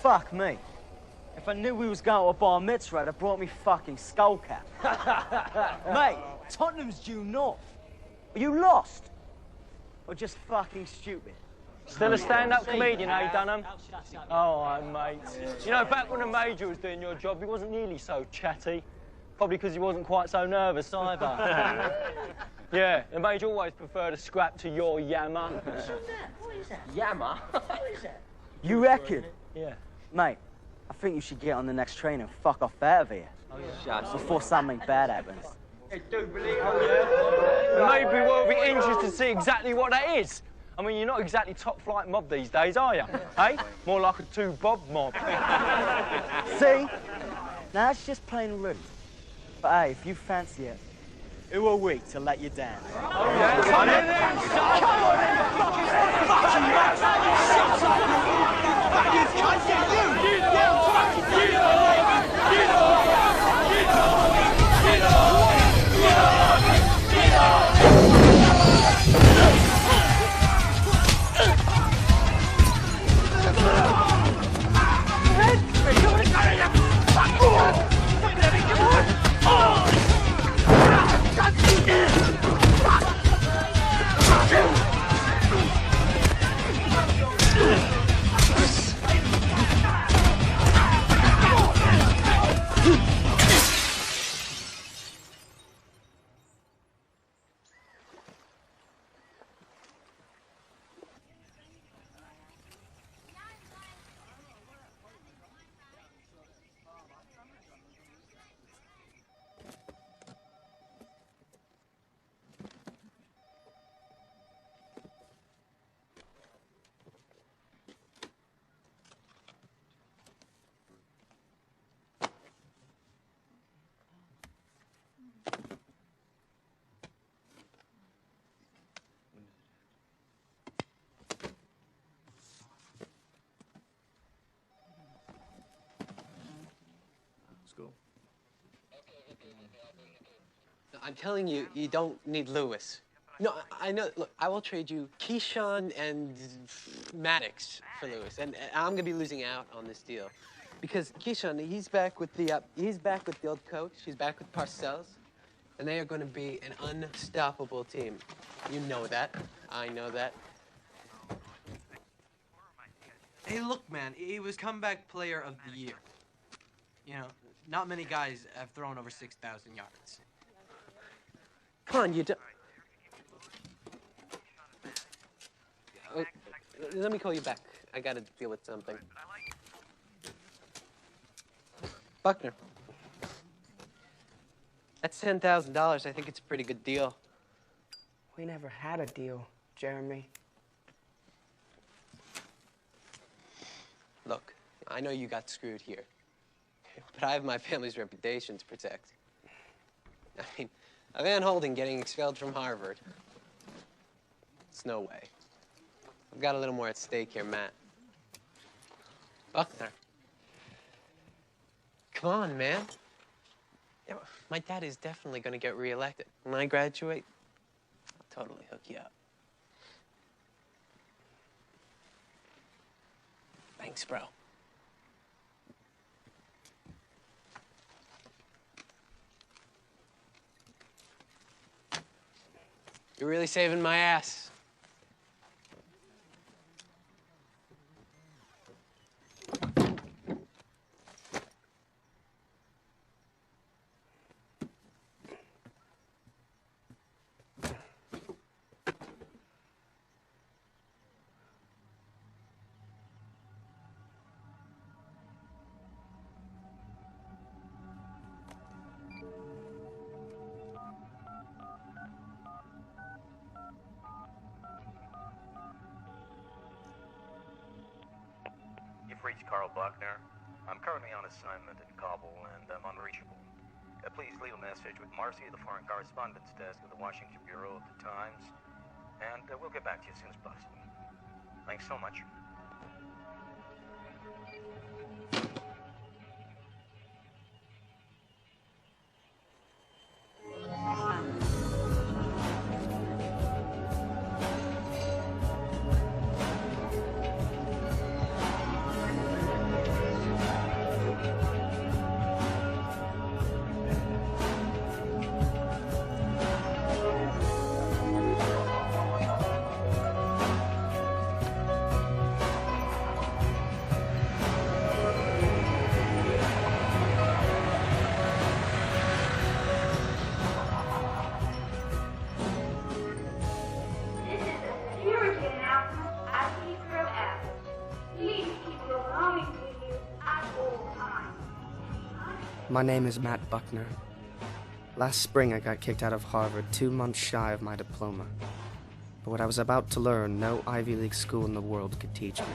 fuck me. If I knew we was going to a bar mitzvah, I'd have brought me fucking skull cap. Mate, Tottenham's due north. Are you lost? Or just fucking stupid? Still a stand-up comedian, eh, Dunham? Oh, mate. You know, back when the Major was doing your job, he wasn't nearly so chatty. Probably because he wasn't quite so nervous either. Yeah, the Major always preferred a scrap to your yammer. What is that? Yammer? What is that? You reckon? Yeah. Mate, I think you should get on the next train and fuck off out of here. Oh, yeah. Before something bad happens. Hey, do believe it. Maybe we'll be interested to see exactly what that is. I mean, you're not exactly top-flight mob these days, are you? Hey? More like a two-bob mob. See? Now, that's just plain rude. But hey, if you fancy it, who are we to let you down? Oh, yeah? Come on in, son! Come on in, fucking I'm telling you, you don't need Lewis. No, I know. Look, I will trade you Keyshawn and Maddox for Lewis, and I'm gonna be losing out on this deal because Keyshawn, he's back with the old coach. He's back with Parcells, and they are going to be an unstoppable team. You know that. I know that. Hey, look, man, he was comeback player of the year. You know, not many guys have thrown over 6,000 yards. Come on, you do. Let me call you back. I gotta deal with something. Buckner. That's $10,000. I think it's a pretty good deal. We never had a deal, Jeremy. Look, I know you got screwed here, but I have my family's reputation to protect. I mean, a Van Holden getting expelled from Harvard. It's no way. I've got a little more at stake here, Matt. Buckner. Come on, man. Yeah, my dad is definitely going to get reelected. When I graduate, I'll totally hook you up. Thanks, bro. You're really saving my ass. Reached Carl Buckner. I'm currently on assignment in Kabul and I'm unreachable. Please leave a message with Marcy at the Foreign Correspondence Desk of the Washington Bureau of the Times, and we'll get back to you as soon as possible. Thanks so much. My name is Matt Buckner. Last spring, I got kicked out of Harvard 2 months shy of my diploma. But what I was about to learn, no Ivy League school in the world could teach me.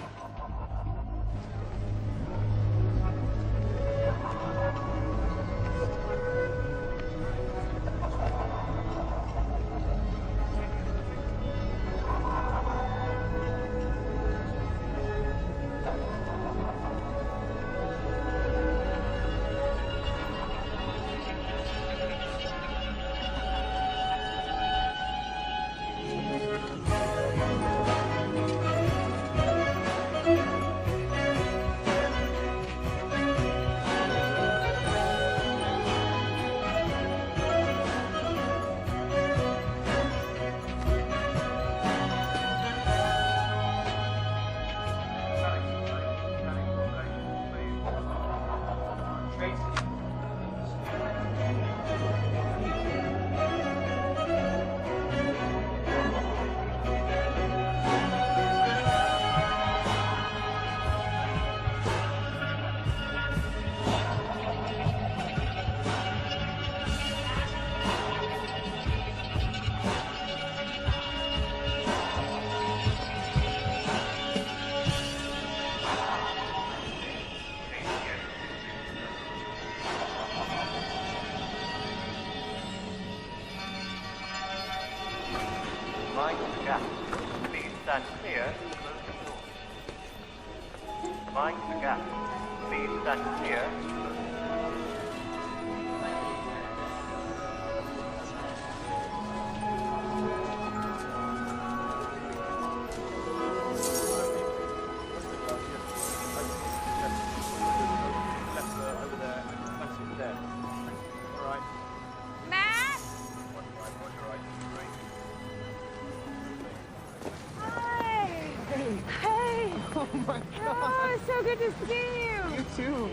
Mind the gap. Please stand clear. Close the door. Mind the gap. Please stand clear. So good to see you. You too.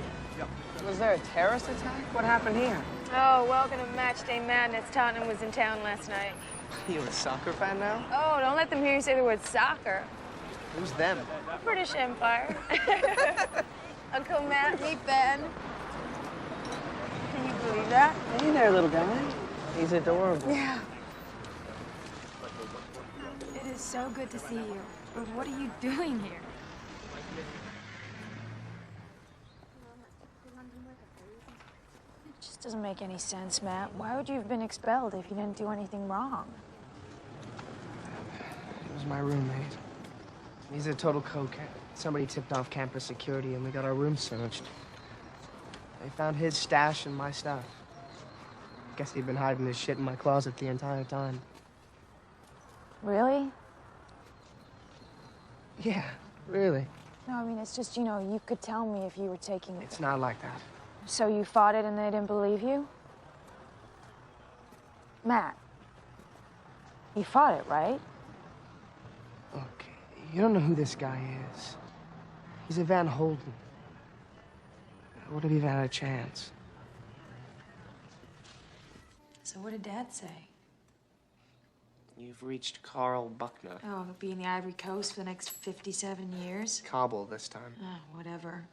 Was there a terrorist attack? What happened here? Oh, welcome to Match Day Madness. Tottenham was in town last night. You a soccer fan now? Oh, don't let them hear you say the word soccer. Who's them? British Empire. Uncle Matt, meet Ben. Can you believe that? Hey there, little guy. He's adorable. Yeah. It is so good to see you. But what are you doing here? It just doesn't make any sense, Matt. Why would you have been expelled if you didn't do anything wrong? It was my roommate. He's a total cokehead. Somebody tipped off campus security and we got our room searched. They found his stash and my stuff. Guess he'd been hiding his shit in my closet the entire time. Really? Yeah, really. No, I mean, it's just, you know, you could tell me if you were taking it. It's not like that. So you fought it and they didn't believe you? Matt, you fought it, right? Look, you don't know who this guy is. He's a Van Holden. What if he even had a chance? So what did Dad say? You've reached Carl Buckner. Oh, he'll be in the Ivory Coast for the next 57 years? Kabul this time. Oh, whatever.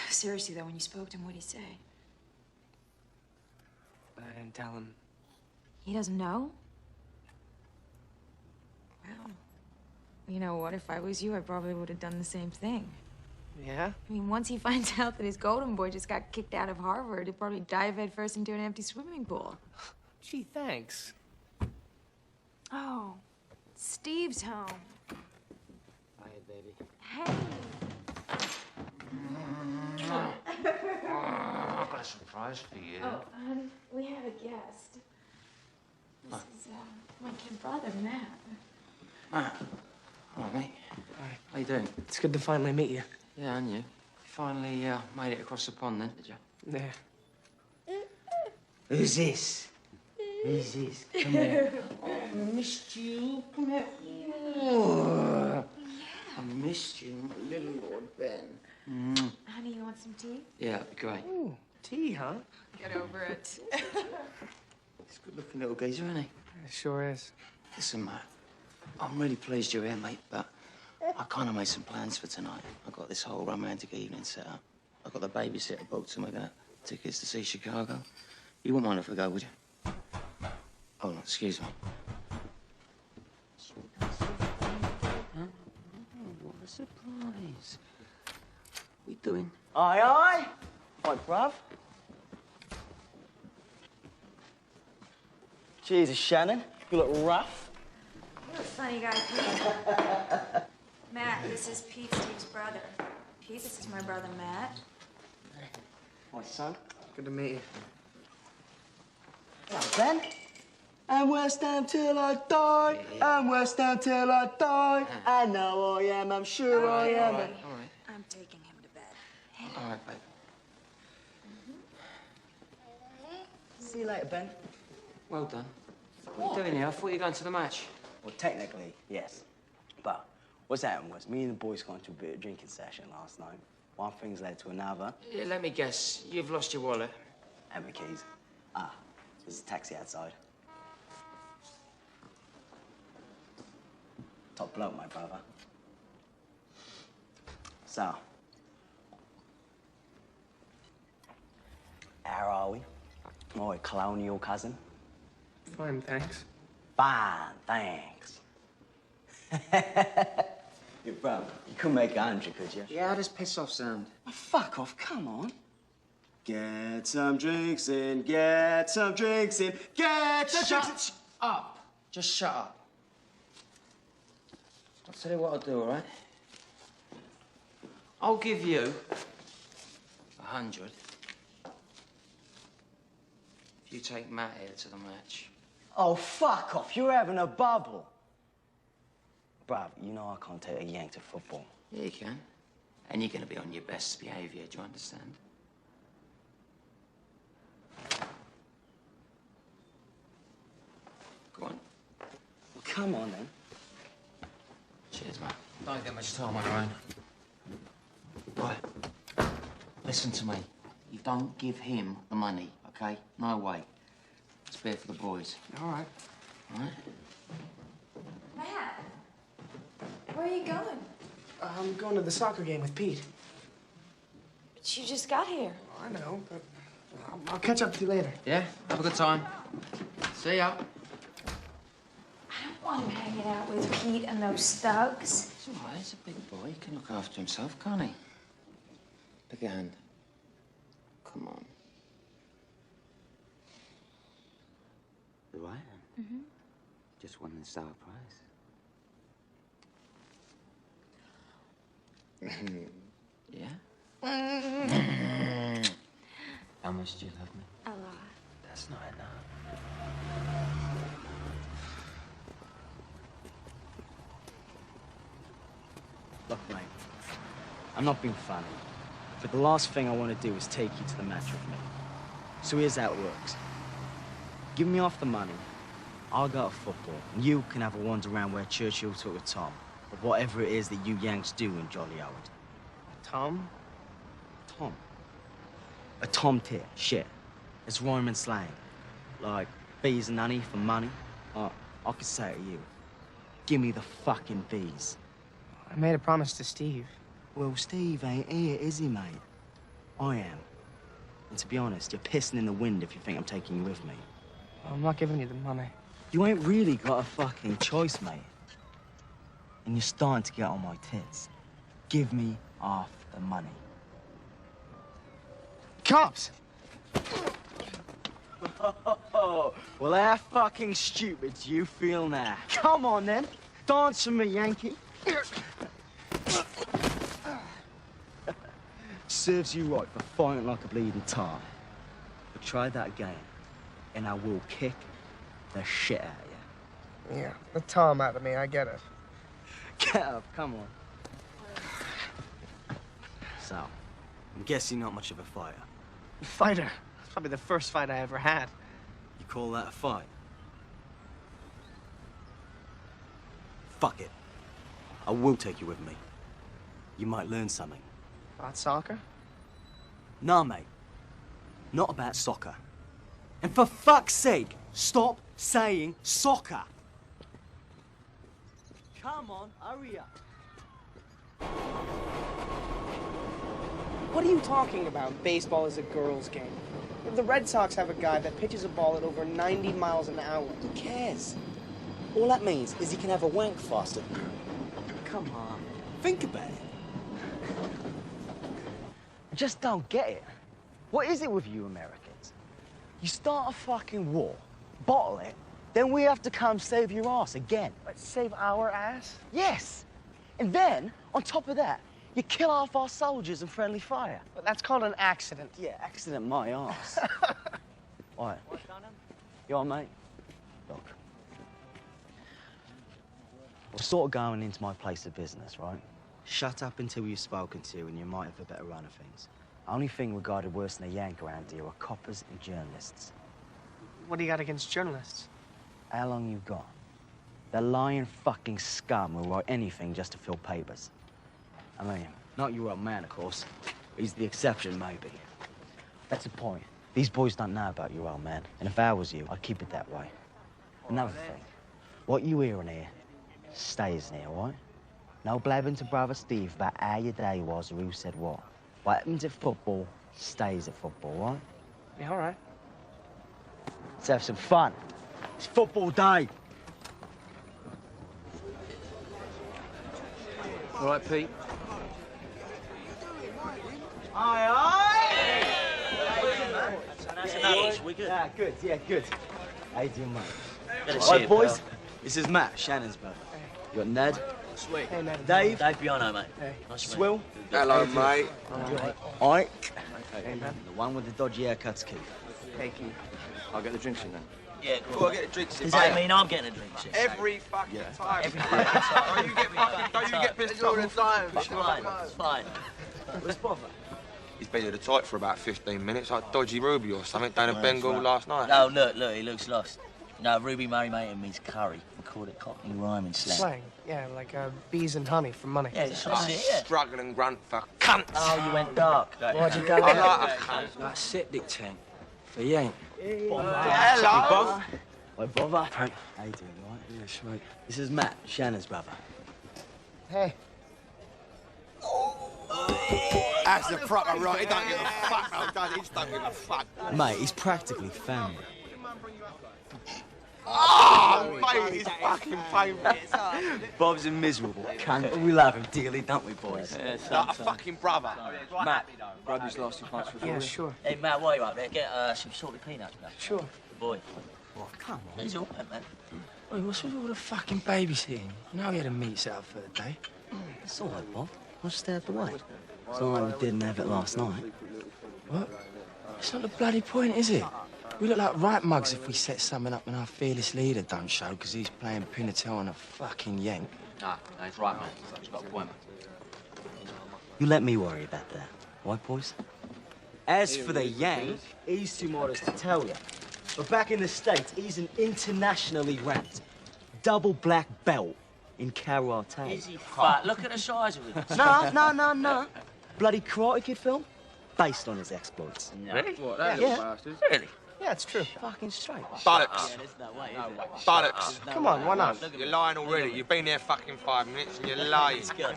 Seriously, though, when you spoke to him, what'd he say? I didn't tell him. He doesn't know? Well, you know what? If I was you, I probably would have done the same thing. Yeah? I mean, once he finds out that his golden boy just got kicked out of Harvard, he'll probably dive headfirst into an empty swimming pool. Gee, thanks. Oh, Steve's home. Hi, baby. Hey. I've got a surprise for you. Oh, honey, we have a guest. This is my kid brother, Matt. Matt. All right, mate. Hi. How you doing? It's good to finally meet you. Yeah, and you. Finally made it across the pond then, did you? Yeah. Who's this? Who's this? Come here. Oh, I missed you. Come here. Oh, I missed you, my little Lord Ben. Honey, you want some tea? Yeah, that'd be great. Ooh, tea, huh? Get over it. He's a good-looking little geezer, isn't he? It sure is. Listen, Matt, I'm really pleased you're here, mate, but I kind of made some plans for tonight. I got this whole romantic evening set up. I got the babysitter booked, and we're gonna Tickets to see Chicago. You wouldn't mind if I go, would you? Oh, no, excuse me. Huh? Oh, what a surprise. What are you doing? Aye, aye. Right, bruv. Jesus, Shannon. You look rough. You're a funny guy, Pete. Matt, this is Pete, Steve's brother. Pete, this is my brother, Matt. My son. Good to meet you. Hello, Ben. I'm West Ham till I die. I'm West Ham till I die. I know I am. I'm sure I am. All right. I'm taking him to bed. All right, babe. See you later, Ben. Well done. What are you doing here? I thought you were going to the match. Well, technically, yes. But what's happened was me and the boys got into a bit of drinking session last night. One thing's led to another. Yeah, let me guess. You've lost your wallet. And my keys. Ah, there's a taxi outside. Top bloke, my brother. So, how are we? My colonial cousin. Fine, thanks. Fine, thanks. Your brother, you couldn't make 100, could you? Yeah, how does piss off sound? Oh, fuck off, come on. Get some drinks in, get some drinks in, get some drinks in. Shut up. Just shut up. I'll tell you what I'll do, all right? I'll give you 100 if you take Matt here to the match. Oh, fuck off, you're having a bubble. Bruv, you know I can't take a yank to football. Yeah, you can. And you're going to be on your best behaviour, do you understand? Go on. Well, come on, then. Cheers, mate. Don't get much time on your own. Right. Listen to me. You don't give him the money, okay? No way. Spare for the boys. All right. All right? Matt, where are you going? I'm going to the soccer game with Pete. But you just got here. I know, but I'll catch up with you later. Yeah? Have a good time. See ya. I don't want him hanging out with Pete and those thugs. It's all right. He's a big boy. He can look after himself, can't he? Pick a hand. Come on. The right hand? Mm-hmm. Just won the Star Prize. Yeah? How much do you love me? A lot. That's not enough. Look, mate, I'm not being funny, but the last thing I want to do is take you to the match with me. So here's how it works. Give me half the money, I'll go to football, and you can have a wander around where Churchill took with Tom, or whatever it is that you Yanks do in Jolly Howard. Tom? Tom? A tom tit, shit. It's rhyme and slang. Like, bees and honey for money. I could say it to you. Give me the fucking bees. I made a promise to Steve. Well, Steve ain't here, is he, mate? I am. And to be honest, you're pissing in the wind if you think I'm taking you with me. I'm not giving you the money. You ain't really got a fucking choice, mate. And you're starting to get on my tits. Give me half the money. Cops! Well, how fucking stupid do you feel now? Come on, then. Dance for me, Yankee. Serves you right for fighting like a bleeding tar. But try that again, and I will kick the shit out of you. Yeah, the Tom out of me, I get it. Get up, come on. So, I'm guessing you're not much of a fighter. Fighter. It's probably the first fight I ever had. You call that a fight? Fuck it. I will take you with me. You might learn something. About soccer? Nah, mate. Not about soccer. And for fuck's sake, stop saying soccer. Come on, hurry up. What are you talking about? Baseball is a girls' game. If the Red Sox have a guy that pitches a ball at over 90 miles an hour. Who cares? All that means is he can have a wank faster. Come on, think about it. I just don't get it. What is it with you Americans? You start a fucking war, bottle it, then we have to come save your ass again. But save our ass? Yes. And then, on top of that, you kill half our soldiers in friendly fire. But that's called an accident. Yeah, accident my ass. All right. You all right, mate? Look. We're sort of going into my place of business, right? Shut up until you've spoken to and you might have a better run of things. Only thing regarded worse than a yank around here are coppers and journalists. What do you got against journalists? How long you got? The lying fucking scum will write anything just to fill papers. I mean, not your old man, of course. He's the exception, maybe. That's the point. These boys don't know about your old man, and if I was you, I'd keep it that way. Another thing, what you hearing here stays in here, all right? No blabbing to Brother Steve about how your day was or who said what. What happens at football stays at football, all right? Yeah, all right. Let's have some fun. It's football day. All right, Pete. Aye, That's we good. Yeah, good, yeah, good. How you doing, mate? Good to All see right, you, boys. pal. This is Matt, Shannon's brother. You got Ned, Sweet. Hey, Ned. Dave, Dave Piano, mate. Hey. Nice to meet Swill, Hello, mate. Ike, Hey, man. the one with the dodgy haircuts, Keith. Hey, Keith. I'll get the drinks in then. you. Yeah, Oh, cool. I'll get the drinks in. Does that mean I'm getting a drink? Shit? Every fucking time. Every fucking time. Don't you get fucking, don't you get pissed all the time. It's fine. It's fine. Where's Bovver? He's been at the tight for about 15 minutes, like Dodgy Ruby or something down in Bengal last night. No, look, he looks lost. No, Ruby marinated means curry. We called it Cockney rhyming slang. Slang. Yeah, like bees and honey for money. Yeah, it's that's it, yeah. Struggling grunt for cunts. Oh, you went dark. Why'd you go I there? like a cunt. Like septic tank for yank. Hello. Hi, Bovver. How you doing, all right? Yeah, sweet. This is Matt, Shannon's brother. Hey. That's the proper right. He don't give a fuck, though, does he? He don't give a fuck. Mate, he's practically family. Oh, mate, he's fucking painful. Bob's a miserable cunt. We love him dearly, don't we, boys? Like a fucking brother. Matt, grab his last 2 pints for Yeah, sure. Hey, Matt, while you're up there, get some salted peanuts, man. Sure. Good boy. Oh, come on. He's all right, man. Wait, what's with all the fucking babysitting? You know he had a meat set up for the day. It's all right, Bob. I'll stay out the way. It's not like we didn't have it last night. What? It's not the bloody point, is it? We look like right mugs if we set something up and our fearless leader don't show because he's playing Pinatel on a fucking yank. Nah, he's right, man. He's got a point. You let me worry about that. Right, boys? As for the yank, he's too modest to tell you. But back in the States, he's an internationally ranked double black belt in karate. Is he fat? Look at the size of him. No. Bloody Karate Kid film? Based on his exploits. Really? What, that little bastard? Really? Yeah, it's true. Fucking straight. Bollocks. There's no way, is there? Bollocks. Come on, why not? You're lying already. You've been there fucking 5 minutes and you're lying. It's good.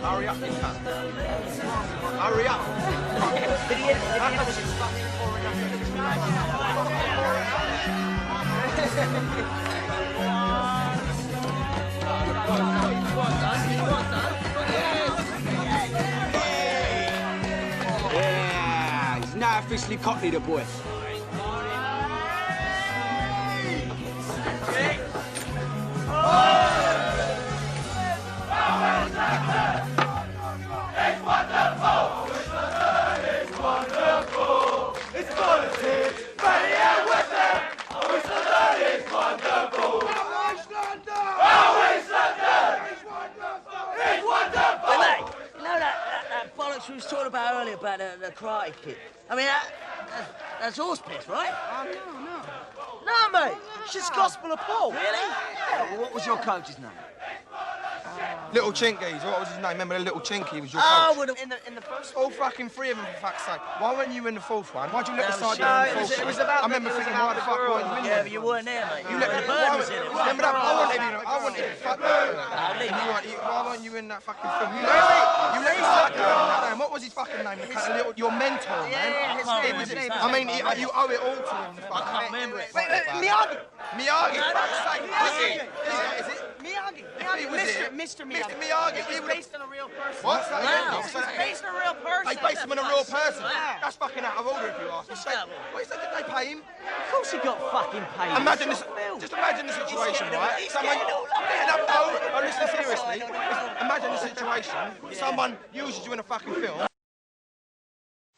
Hurry up, you cunt. Hurry up. Yeah, he's now officially Cockney, the boy. We was talking about earlier about the Karate Kid. I mean, that's horse piss, right? No, mate. Shit's gospel of Paul. Really? Yeah, well, what was your coach's name? Little Chinkies, what was his name? Remember the little Chinky? He was your Oh, coach. in the first All fucking three of them, for fuck's sake. Why weren't you in the fourth one? Why'd you let the side No, in the fourth it was one? about I remember thinking, why the fuck weren't you in Yeah, there? but you weren't there, mate. You let the the bird was in it. Remember that? I wanted it. Fuck that. Why weren't you in that fucking film? You let the side in. What was his fucking name? Your mentor, man. Yeah, his name was his name. I mean, you owe it all to him. I can't remember it. Wait, Miyagi. Miyagi. Is it? Miyagi. Mr. Miyagi. Mr. Miyagi. He's based on a real person. What? He's based on a real person. They based him on a real person. Yeah. That's fucking out of order if you ask me. What is that? Did they pay him? Of course he got fucking paid. Imagine this. Just imagine the situation, right? Someone. No, listen seriously. Imagine the situation. Someone uses you in a fucking film.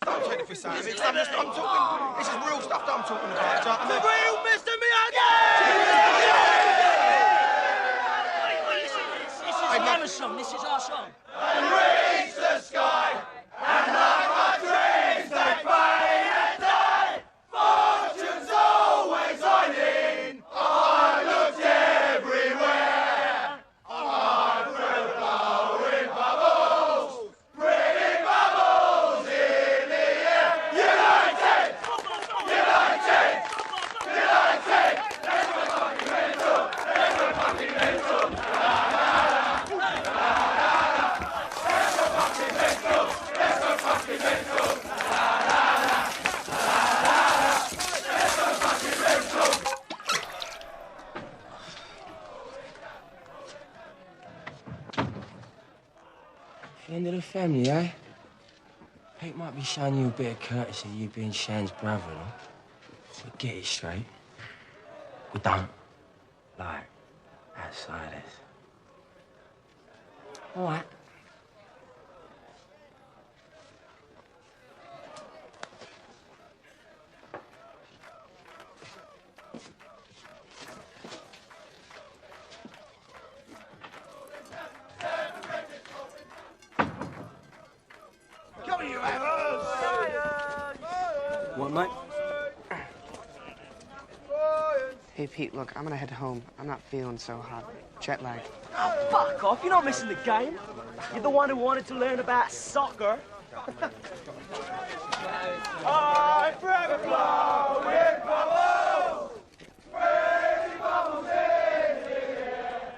Don't take it for science. I'm talking. This is real stuff that I'm talking about. The real Mr. Miyagi. This is Mama's song. This is our song. And reach the sky, and like my dreams they fade and die. Fortune's always shining. I looked everywhere. I felt blowing bubbles, bringing bubbles in the air. United, united, united. Let's go fucking mental. Let's go fucking mental. Friend of the family, eh? Pete might be showing you a bit of courtesy, you being Shan's brother-in-law. But get it straight. We don't like outsiders. All right. What, mate? Hey, Pete, look, I'm gonna head home. I'm not feeling so hot. Jet lag. Oh, fuck off. You're not missing the game. You're the one who wanted to learn about soccer. I forever blow with bubbles, bringing bubbles in the air.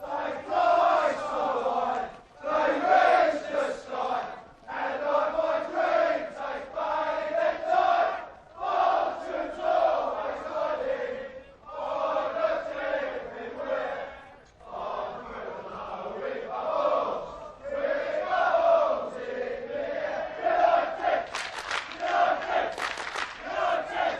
Like flies so high, they reach the sky, and like my dreams they fade and die. Fortune's always shining. I looked everywhere. I feel blowing bubbles, bringing bubbles in the air. United, united, united.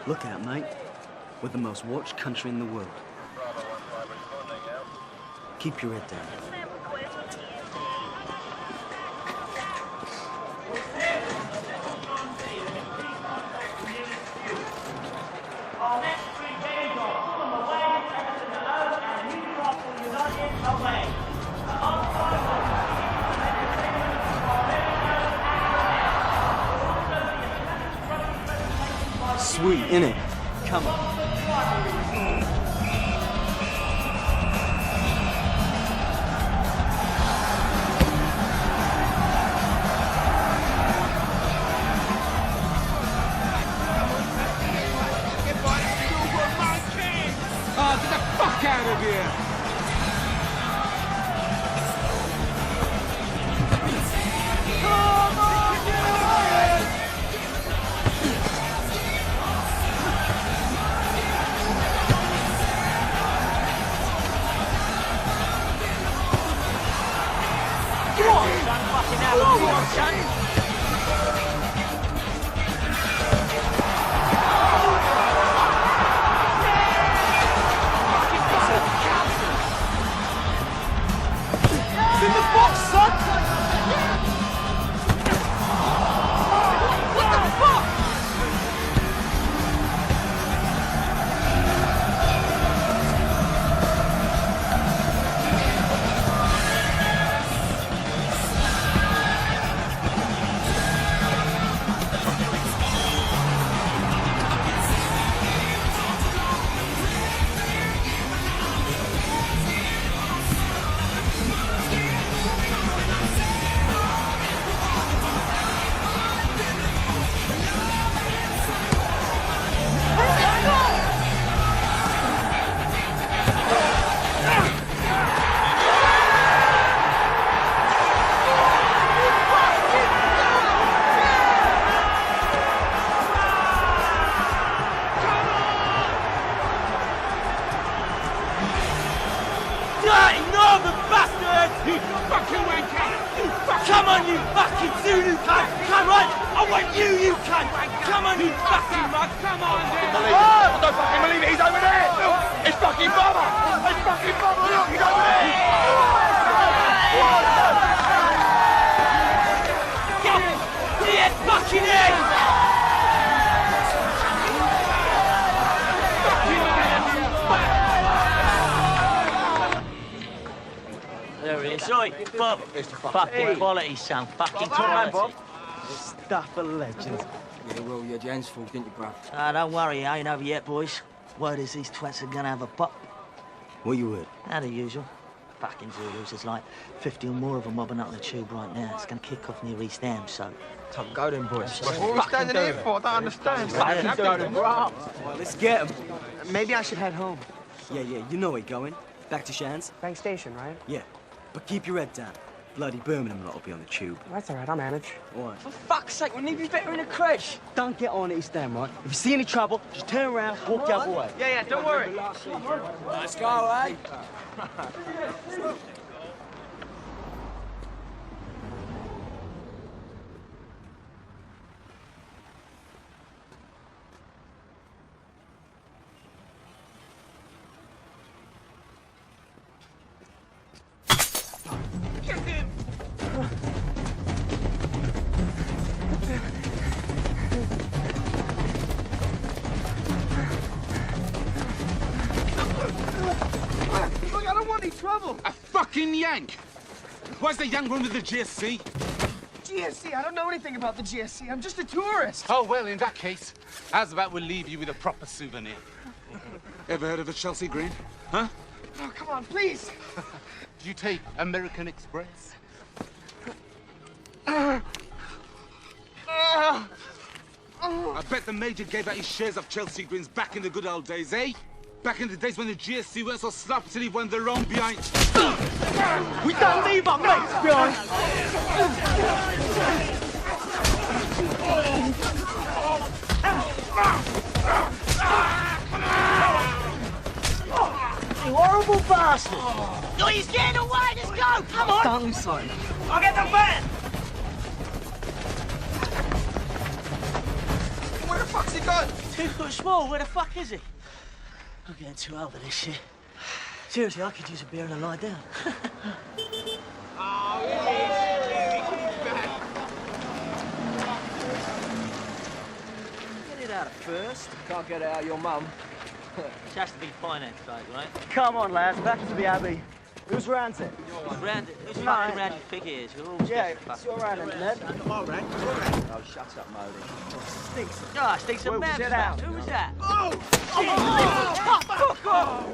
Look out, mate. We're the most watched country in the world. Keep your head down. Sweet, innit? Come on. Oh, get the fuck out of here! Come on, get away! son. Fucking hell. Come on, son. In the box, son! What the fuck? Come on, you fucking Zulu cunt! Come on! I want you cunt! Come on, you fucking mug! Come on, then! I don't fucking believe it, he's over there! Look, it's fucking Bovver! It's fucking Bovver, look, he's over there! Get him! Get fucking in! There he is. Oi, Bob. Fucking quality, son. Fucking quality. Stuff of legends. Yeah, well, you had your hands full, didn't you, bruv? Don't worry, I ain't over yet, boys. Word is these twats are gonna have a pop. What you heard? How the usual. Fucking Zulus. There's like 50 or more of them mobbing up the tube right now. It's gonna kick off near East Ham, so... Top go then, boys. What are we standing here for? I don't understand. Well, let's get him. Maybe I should head home. Yeah, you know where you're going. Back to Shan's. Bank Station, right? Yeah, but keep your head down. Bloody Birmingham lot will be on the tube. That's all right, I'll manage. All right. For fuck's sake, we need you better in the crash. Don't get on East Ham, right? If you see any trouble, just turn around, walk the other way. Yeah, don't worry. Let's go, eh? Look, I don't want any trouble. A fucking yank. Where's the young one with the GSC? GSC? I don't know anything about the GSC. I'm just a tourist. Oh, well, in that case, how's about we'll leave you with a proper souvenir? Ever heard of the Chelsea Green? Huh? Oh, come on, please. Do you take American Express? I bet the Major gave out his shares of Chelsea Greens back in the good old days, eh? Back in the days when the GSC weren't so sloppy till he went the wrong behind. We don't leave our mates behind. You horrible bastard! Oh, he's getting away! Let's go! Come on! Don't lose sight. I'll get the van! Where the fuck's he gone? 2 foot small, where the fuck is he? I'm getting too old for this shit. Seriously, I could use a beer and a lie down. Get it out first. Can't get it out of your mum. It has to be finance, right? Come on, lads, back to the Abbey. Who's round it? Who's fucking round your fig ears? You're all It's your round, isn't it? Oh, shut up, Modi. Stinks. Ah, stinks of Well, man. sit down. Who was that?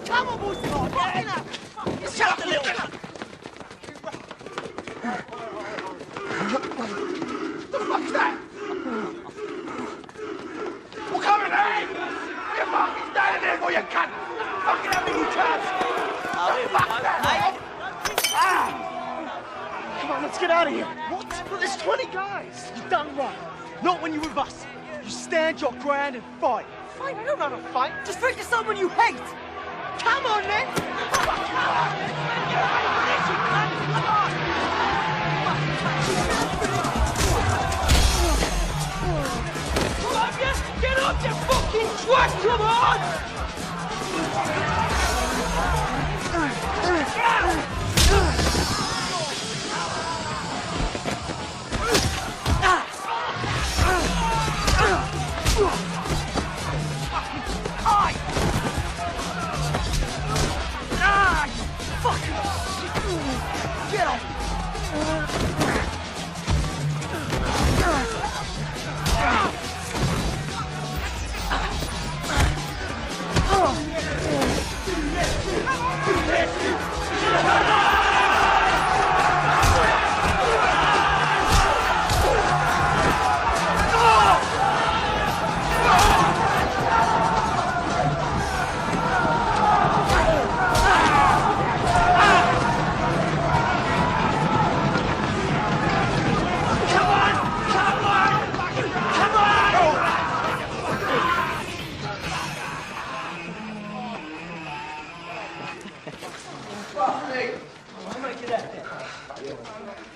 Come on, boys! Get in there! Shut the little... The fuck's that? We're coming, eh? You fucking standing there for you cunt! Fucking having you chance! Come on, let's get out of here. What? Well, there's 20 guys. You've done right. Not when you're with us. You stand your ground and fight. Fight? I don't know how to fight. Just fight to someone you hate. Come on, then. Come on!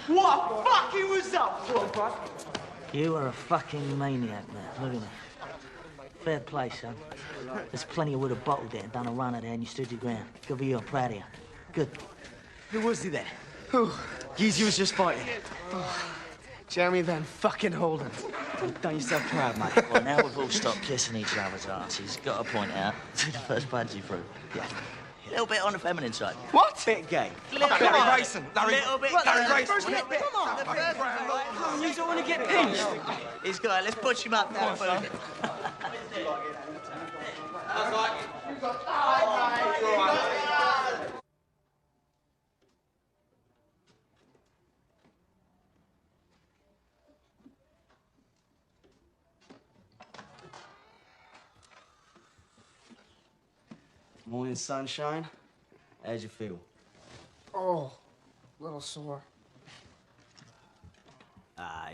What fucking was up, bro? You are a fucking maniac, man. Look at me. Fair play, son. There's plenty of would have bottled it and done a runner there, and you stood your ground. Good for you. I'm proud of you. Good. Who was he then? Who? Geezy was just fighting. Jeremy Van fucking Holden. Don't yourself proud, mate. Well, now we've all stopped kissing each other's asses. Got to point out to the first punch you threw. Yeah. A little bit on the feminine side. What? Bit gay. Larry Grayson. Larry Grayson. Come on. You don't want to get pinched. He's got it. Let's push him up now, food. Morning sunshine. How'd you feel? Oh, a little sore.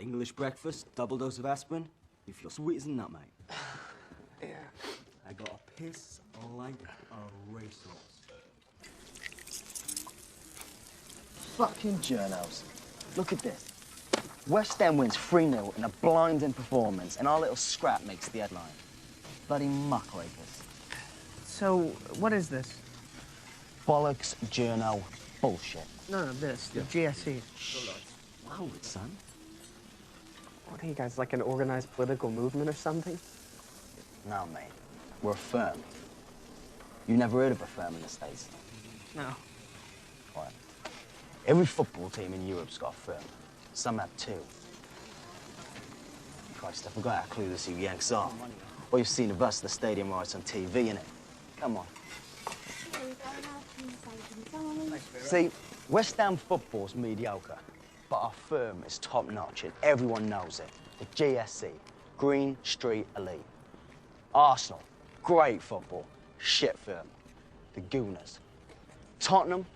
English breakfast, double dose of aspirin. You feel sweet as a nut, mate. Yeah. I got a piss like a racehorse. Fucking journos. Look at this. West End wins 3-0 in a blinding performance, and our little scrap makes the headline. Bloody muckrakers. So, what is this? Bollocks, journo, bullshit. No, this, the GSE. Hold it, son. What are you guys, like an organized political movement or something? No, mate. We're a firm. You never heard of a firm in the States? No. Right. Every football team in Europe's got a firm. Some have two. Christ, I forgot how clueless you Yanks are. Well, you've seen the bus of the stadium rights on TV, innit? Come on. See, West Ham football's mediocre, but our firm is top-notch and everyone knows it. The GSC, Green Street Elite. Arsenal, great football, shit firm. The Gooners. Tottenham,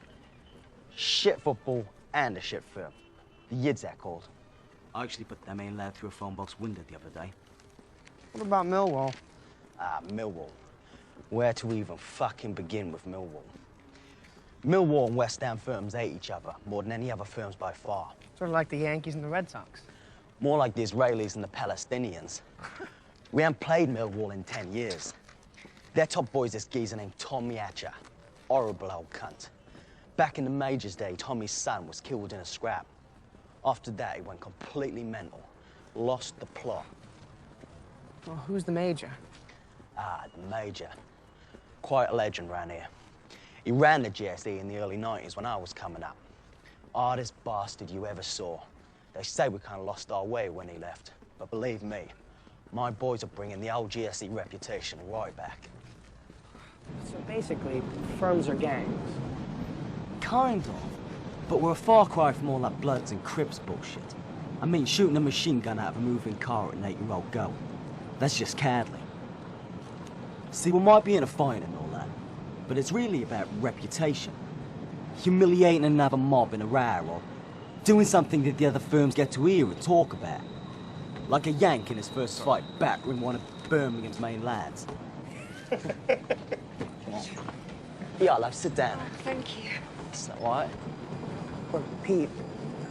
shit football and a shit firm. The Yids, they're called. I actually put their main lad through a phone box window the other day. What about Millwall? Millwall. Where to even fucking begin with Millwall? Millwall and West Ham firms hate each other more than any other firms by far. Sort of like the Yankees and the Red Sox. More like the Israelis and the Palestinians. We haven't played Millwall in 10 years. Their top boy's this geezer named Tommy Hatcher. Horrible old cunt. Back in the Majors' day, Tommy's son was killed in a scrap. After that, he went completely mental. Lost the plot. Well, who's the Major? The Major. Quite a legend around here. He ran the GSE in the early 90s when I was coming up. Hardest bastard you ever saw. They say we kind of lost our way when he left. But believe me, my boys are bringing the old GSE reputation right back. So basically, firms are gangs. Kind of. But we're a far cry from all that Bloods and Crips bullshit. I mean, shooting a machine gun out of a moving car at an 8-year-old girl. That's just caddling. See, we might be in a fight and all that, but it's really about reputation. Humiliating another mob in a row, or doing something that the other firms get to hear and talk about. Like a Yank in his first fight battering one of Birmingham's main lads. Yeah, love, sit down. Thank you. Is that right? Look, Pete,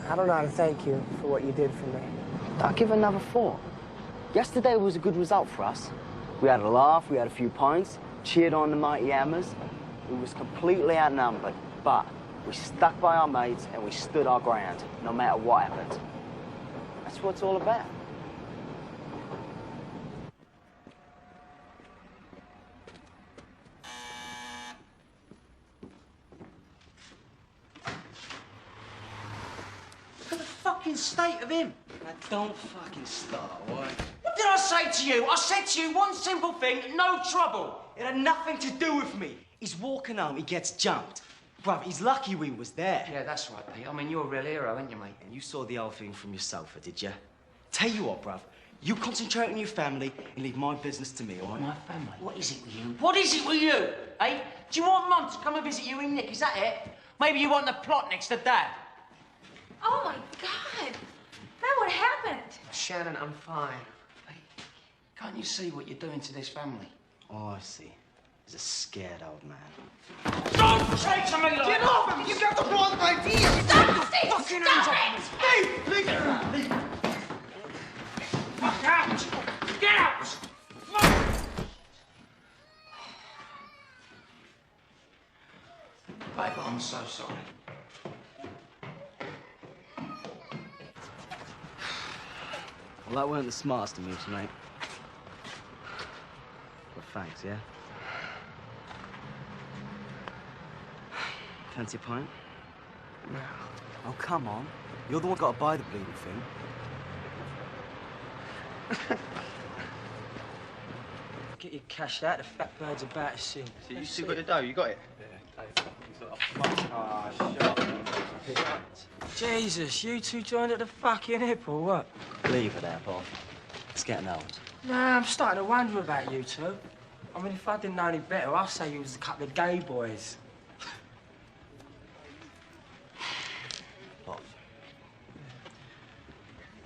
I don't know how to thank you for what you did for me. I'll give another thought. Yesterday was a good result for us. We had a laugh, we had a few pints, cheered on the mighty Hammers. We was completely outnumbered, but we stuck by our mates and we stood our ground, no matter what happened. That's what it's all about. fucking state of him. Now, don't fucking start, all right? What did I say to you? I said to you one simple thing, no trouble. It had nothing to do with me. He's walking home, he gets jumped. Bruv, he's lucky we was there. Yeah, that's right, Pete. I mean, you're a real hero, ain't you, mate? And you saw the whole thing from your sofa, did you? Tell you what, bruv. You concentrate on your family and leave my business to me, all right? My family? What is it with you? What is it with you, eh? Do you want Mum to come and visit you in Nick? Is that it? Maybe you want the plot next to Dad? Oh, my God. Matt, what happened? Shannon, I'm fine. Hey, can't you see what you're doing to this family? Oh, I see. He's a scared old man. Don't say to me like Get off him! You got the wrong idea! Stop, Steve! Fucking Stop hands it! off! Leave it! Leave it! Fuck out! Get out! Babe, I'm so sorry. Well, that weren't the smartest of moves, mate. But thanks, yeah? Fancy a pint? No. Oh, come on. You're the one got to buy the bleeding thing. Get your cash out. The fat bird's about to sing. So you still got the dough? You got it? Jesus, you two joined at the fucking hip or what? Leave it there, Bob. It's getting old. Nah, I'm starting to wonder about you two. I mean, if I didn't know any better, I'd say you was a couple of gay boys. Bob.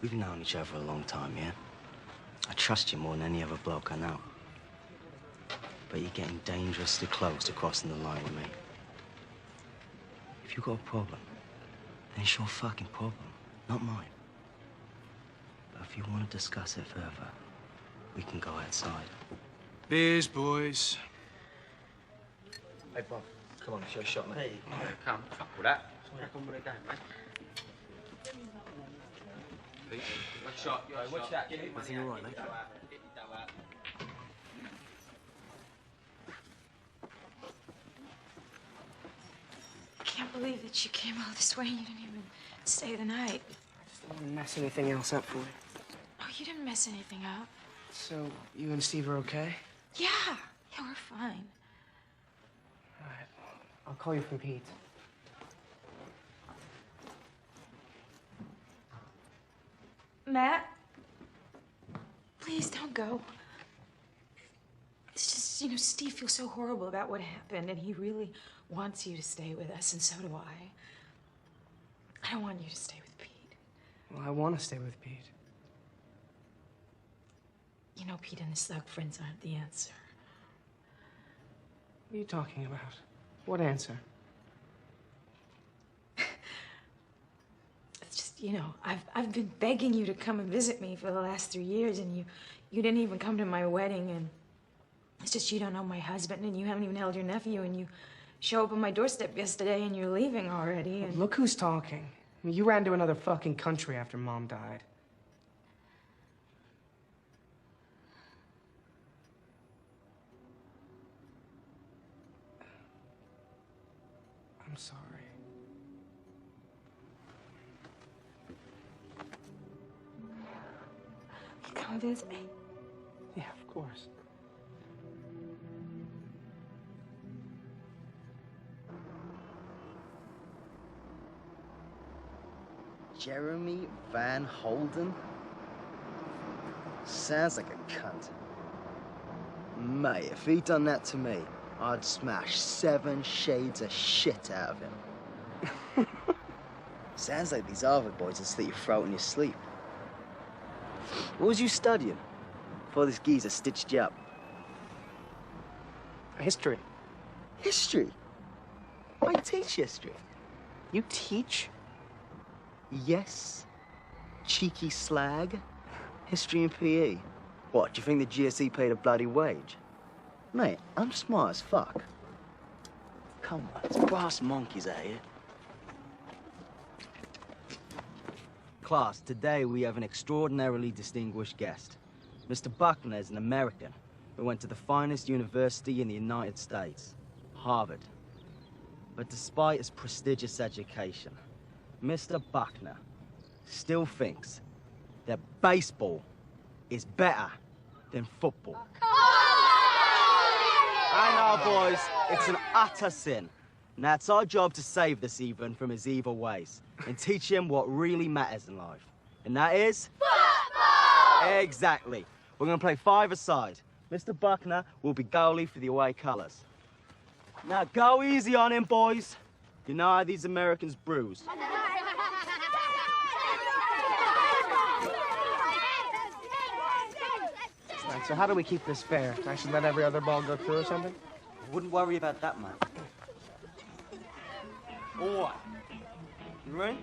We've known each other a long time, yeah? I trust you more than any other bloke I know. But you're getting dangerously close to crossing the line with me. If you've got a problem, then it's your fucking problem, not mine. But if you want to discuss it further, we can go outside. Beers, boys. Hey, Bob, come on, show a shot, mate. Hey, come, fuck with that. Crack on with the game, mate. Pete, one shot, watch that. Everything all right, mate? I can't believe that you came all this way and you didn't even stay the night. I just don't want to mess anything else up for you. Oh, you didn't mess anything up. So, you and Steve are okay? Yeah, we're fine. All right. I'll call you from Pete. Matt, please don't go. It's just, you know, Steve feels so horrible about what happened, and he really wants you to stay with us, and so do I. I don't want you to stay with Pete. Well, I want to stay with Pete. You know, Pete and his thug friends aren't the answer. What are you talking about? What answer? It's just, you know, I've been begging you to come and visit me for the last 3 years, and you didn't even come to my wedding, and it's just you don't know my husband, and you haven't even held your nephew, and you show up on my doorstep yesterday, and you're leaving already, and... Look who's talking. I mean, you ran to another fucking country after Mom died. I'm sorry. You come visit me? Yeah, of course. Jeremy Van Holden? Sounds like a cunt. Mate, if he'd done that to me, I'd smash 7 shades of shit out of him. Sounds like these Harvard boys will slit your throat in your sleep. What was you studying before this geezer stitched you up? History. History? I teach history. You teach? Yes. Cheeky slag. History and PE. What, do you think the GSE paid a bloody wage? Mate, I'm smart as fuck. Come on, it's brass monkeys out here. Class, today we have an extraordinarily distinguished guest. Mr. Buckner is an American who went to the finest university in the United States, Harvard. But despite his prestigious education, Mr. Buckner still thinks that baseball is better than football. I know, boys, it's an utter sin. And that's our job to save this Ethan from his evil ways and teach him what really matters in life. And that is... football! Exactly. We're going to play 5-a-side. Mr. Buckner will be goalie for the away colours. Now, go easy on him, boys. You know how these Americans bruise. Right, so how do we keep this fair? I should let every other ball go through or something? Wouldn't worry about that, man. All right. You ready?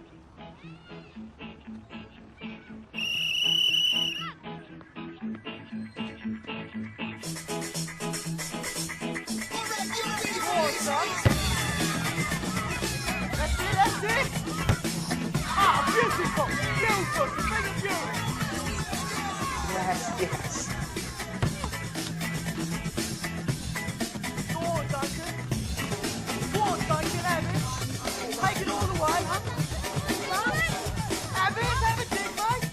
That's it! Ah, beautiful! Beautiful! Bring it beautiful! Yes. Go on, Duncan. Go on, Duncan, have it. Take it all the way, huh? Have it, dig, mate.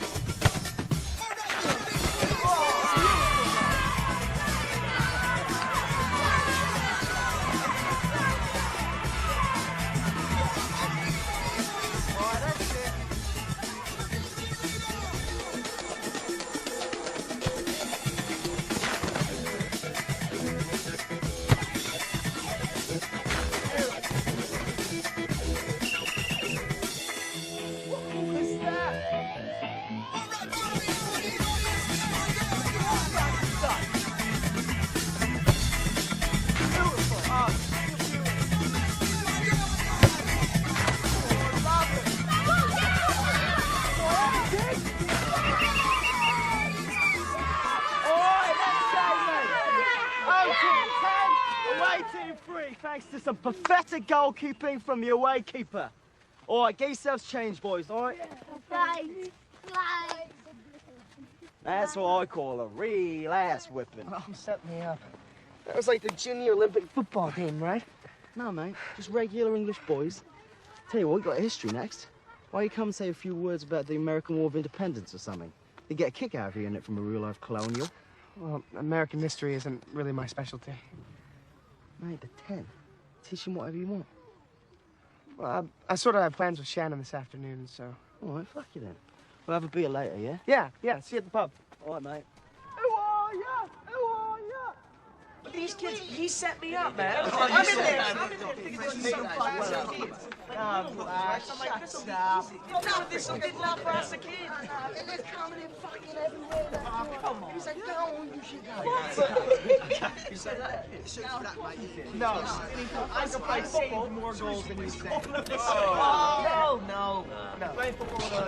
Thanks to some pathetic goalkeeping from the away keeper. All right, get yourselves changed, boys, all right? Right. That's what I call a real ass whipping. Oh, set me up. That was like the junior Olympic football team, right? No, mate, just regular English boys. Tell you what, we got history next. Why you come and say a few words about the American War of Independence or something? You get a kick out of hearing it from a real-life colonial. Well, American history isn't really my specialty. Mate, the 10. Teach him whatever you want. Well, I sort of have plans with Shannon this afternoon, so... All right, fuck you then. We'll have a beer later, yeah? Yeah, see you at the pub. All right, mate. Who are ya? These kids, he set me up, man. I'm in there. Shut up. No, this is good enough for us, the kids. They're coming in fucking everywhere. Oh, come on. He's like, no, you should go. You say that? No. I can play football more goals than you say. No. Play football.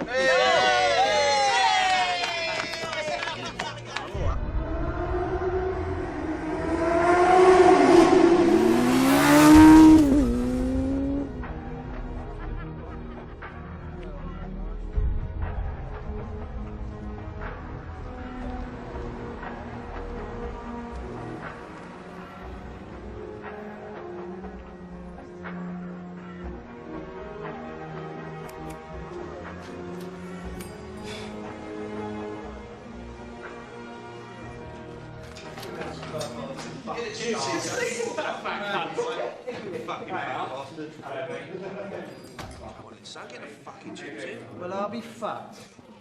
Well, I'll be fucked.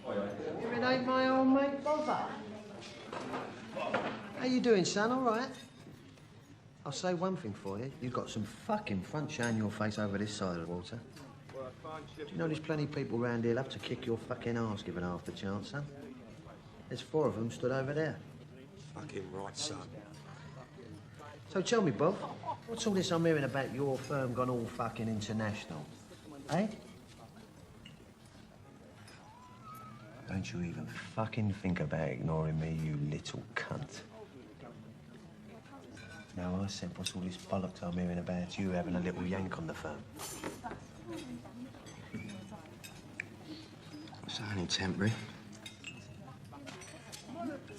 If it ain't my old mate Bovver. How you doing, son? All right? I'll say one thing for you. You've got some fucking front show in your face over this side of the water. Do you know there's plenty of people round here love to kick your fucking arse given half the chance, son? There's 4 of them stood over there. Fucking right, son. So tell me, Bob, what's all this I'm hearing about your firm gone all fucking international? Eh? Don't you even fucking think about ignoring me, you little cunt. Now, I said, what's all this bollocks I'm hearing about you having a little yank on the firm? It's only temporary.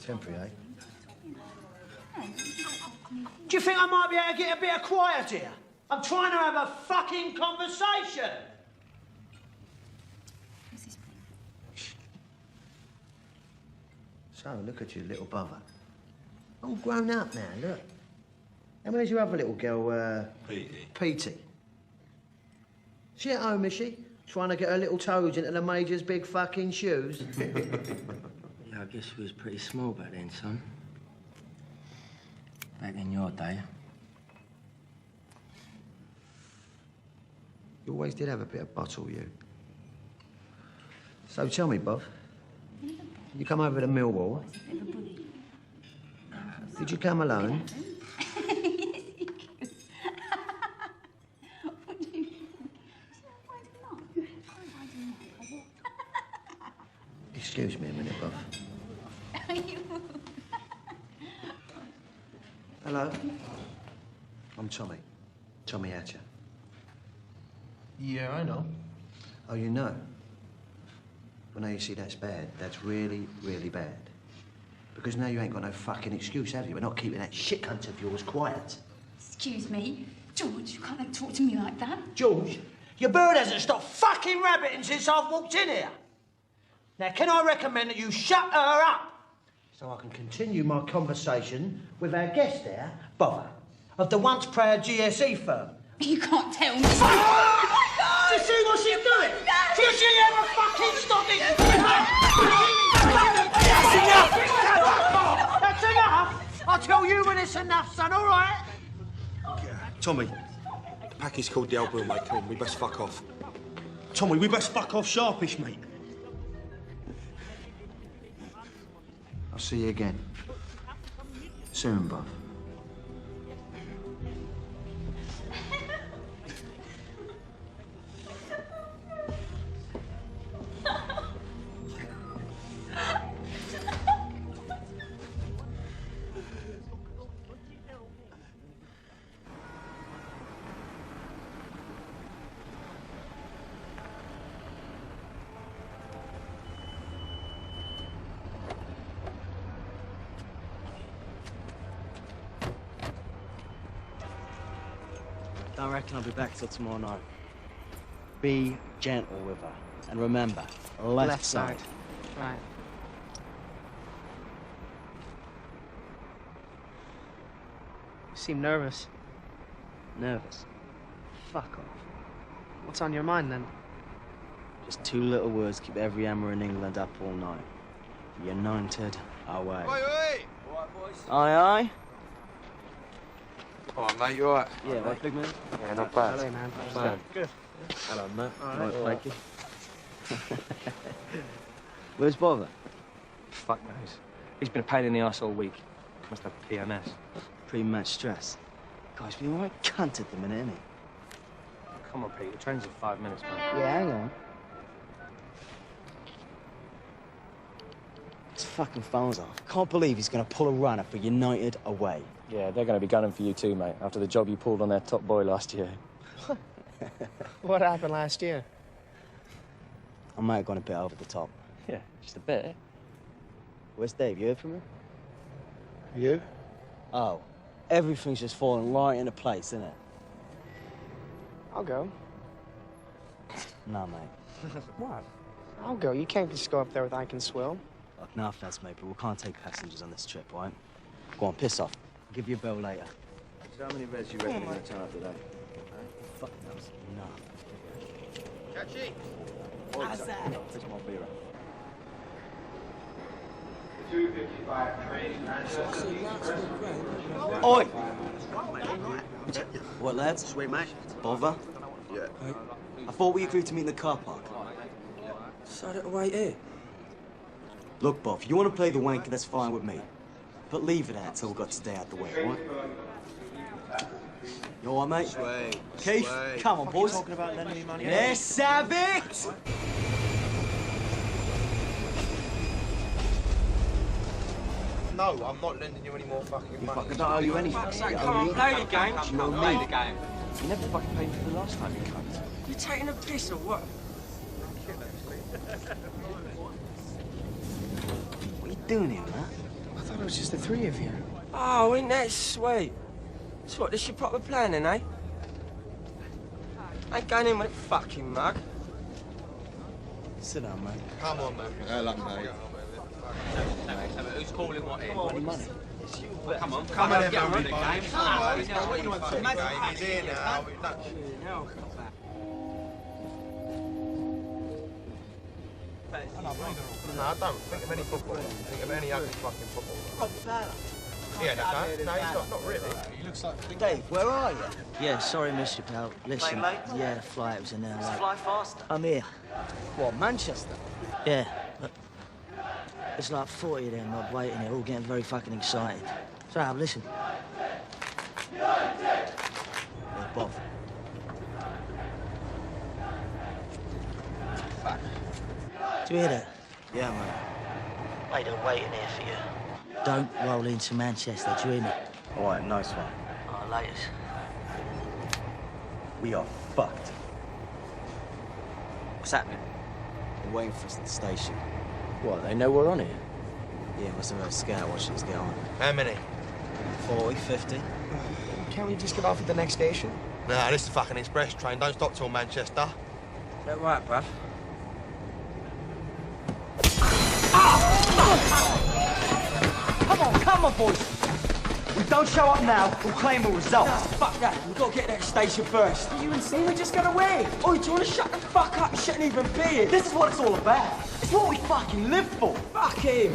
Temporary, eh? Do you think I might be able to get a bit of quiet here? I'm trying to have a fucking conversation. So, look at you, little Bovver. All grown up now, look. How many's your other little girl, Petey? She at home, is she? Trying to get her little toes into the Major's big fucking shoes? Yeah, I guess she was pretty small back then, son. Back in your day. You always did have a bit of bottle, you. So tell me, Bov, you come over to Millwall. Did you come alone? Excuse me a minute, Bov. Hello? I'm Tommy. Tommy Hatcher. Yeah, I know. Oh, you know? Well, now you see, that's bad. That's really, really bad. Because now you ain't got no fucking excuse, have you? We're not keeping that shit cunt of yours quiet. Excuse me, George, you can't talk to me like that. George, your bird hasn't stopped fucking rabbiting since I've walked in here. Now, can I recommend that you shut her up so I can continue my conversation with our guest there, Bovver, of the once proud GSE firm? You can't tell me. Oh my God! Do you see what she's doing? No! Does she ever fucking stop this? That's enough! That's enough! I'll tell you when it's enough, son, all right? Tommy, the package called the Albion, mate. Come on, we best fuck off. Tommy, we best fuck off sharpish, mate. I'll see you again. Soon, Bov. Don't reckon I'll be back till tomorrow night. Be gentle with her. And remember, left side. Right. You seem nervous. Nervous? Fuck off. What's on your mind, then? Just two little words keep every hammer in England up all night. United away. Oi, oi! All right, boys. Aye, aye. All right, mate, you all right? Yeah, right, big man? Yeah, not bad. Hello, man. Not bad. Good. Hello, mate. All right, thank you. Where's Bovver? Fuck knows. He's been a pain in the arse all week. Must have PMS. Pre-match stress. God, he's been a right cunt at the minute, isn't he? Come on, Pete. The train's in 5 minutes, mate. Yeah, hang on. His fucking phone's off. Can't believe he's gonna pull a runner for United away. Yeah, they're going to be gunning for you too, mate, after the job you pulled on their top boy last year. What happened last year? I might have gone a bit over the top. Yeah, just a bit. Where's Dave? You heard from him? You? Oh, everything's just falling right into place, isn't it? I'll go. Nah, mate. What? I'll go. You can't just go up there with Ike and Swill. Look, no offense, mate, but we can't take passengers on this trip, all right? Go on, piss off. I'll give you a bell later. So how many reds you reckon you're going to turn up today? Fuck knows. Enough. Catchy. How's that? Take my beer. 2:55 train. Oi! What, lads? Sweet, mate. Bother? Yeah. I thought we agreed to meet in the car park. So that wait here. Look, Bob, you want to play the wanker, that's fine with me. But leave it at till we've got to stay out the way, all right? You all right, mate? Sweet. Keith, Sweet. come on, boys. Talking about lending me money? Let's have it! No, I'm not lending you any more fucking money. I don't owe you anything. Come on, play the game. You know Play me. the game. You never fucking paid for the last time, you cunt. You taking a piss or what? What are you doing here, man? I thought it was just the three of you. Oh, ain't that sweet? So what, this your proper plan then, eh? Ain't going in with a fucking mug. Sit down, mate. Come on, man. Hello, mate. Who's calling what in? Money, money. Come on, Come on, get on with the everybody. game. Come on, what do you want to game? He's here now. No, I don't think of any football. Think of any ugly fucking football. Yeah, no, he's not really. He looks like... Dave, where are you? Yeah, sorry, missed you, pal. Listen, Mate? yeah, the flight was an hour late. Fly faster. I'm here. What, Manchester? Yeah, but there's like 40 of them not waiting here, all getting very fucking excited. So, listen. Yeah, Bob. Fuck. Do you hear that? Yeah, man. Mate, they're waiting here for you. Don't roll into Manchester, do you hear me? All right, nice one. Oh, laters. We are fucked. What's happening? They're waiting for us at the station. What, they know we're on here? Yeah, must have had a scout watching us get on. How many? 40, 50. Can't we just get off at the next station? Nah, this is a fucking express train. Don't stop till Manchester. That right, bruv? Come on, boys. We don't show up now, we'll claim a result. No, fuck that. We've got to get to that station first. You insane? We just got away. Oh, do you want to shut the fuck up? You shouldn't even be here. This is what it's all about. It's what we fucking live for. Fuck him.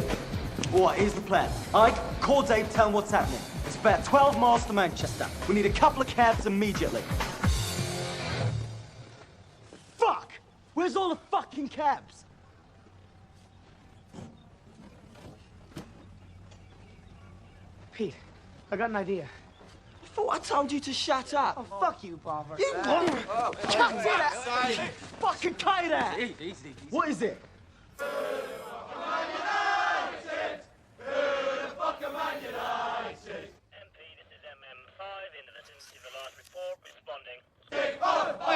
All right, here's the plan. Ike, call Dave, tell him what's happening. It's about 12 miles to Manchester. We need a couple of cabs immediately. Fuck! Where's all the fucking cabs? Pete, I got an idea. I thought I told you to shut up. Oh, fuck you, Bovver. You cut it! Fucking cut it out! What is it? Where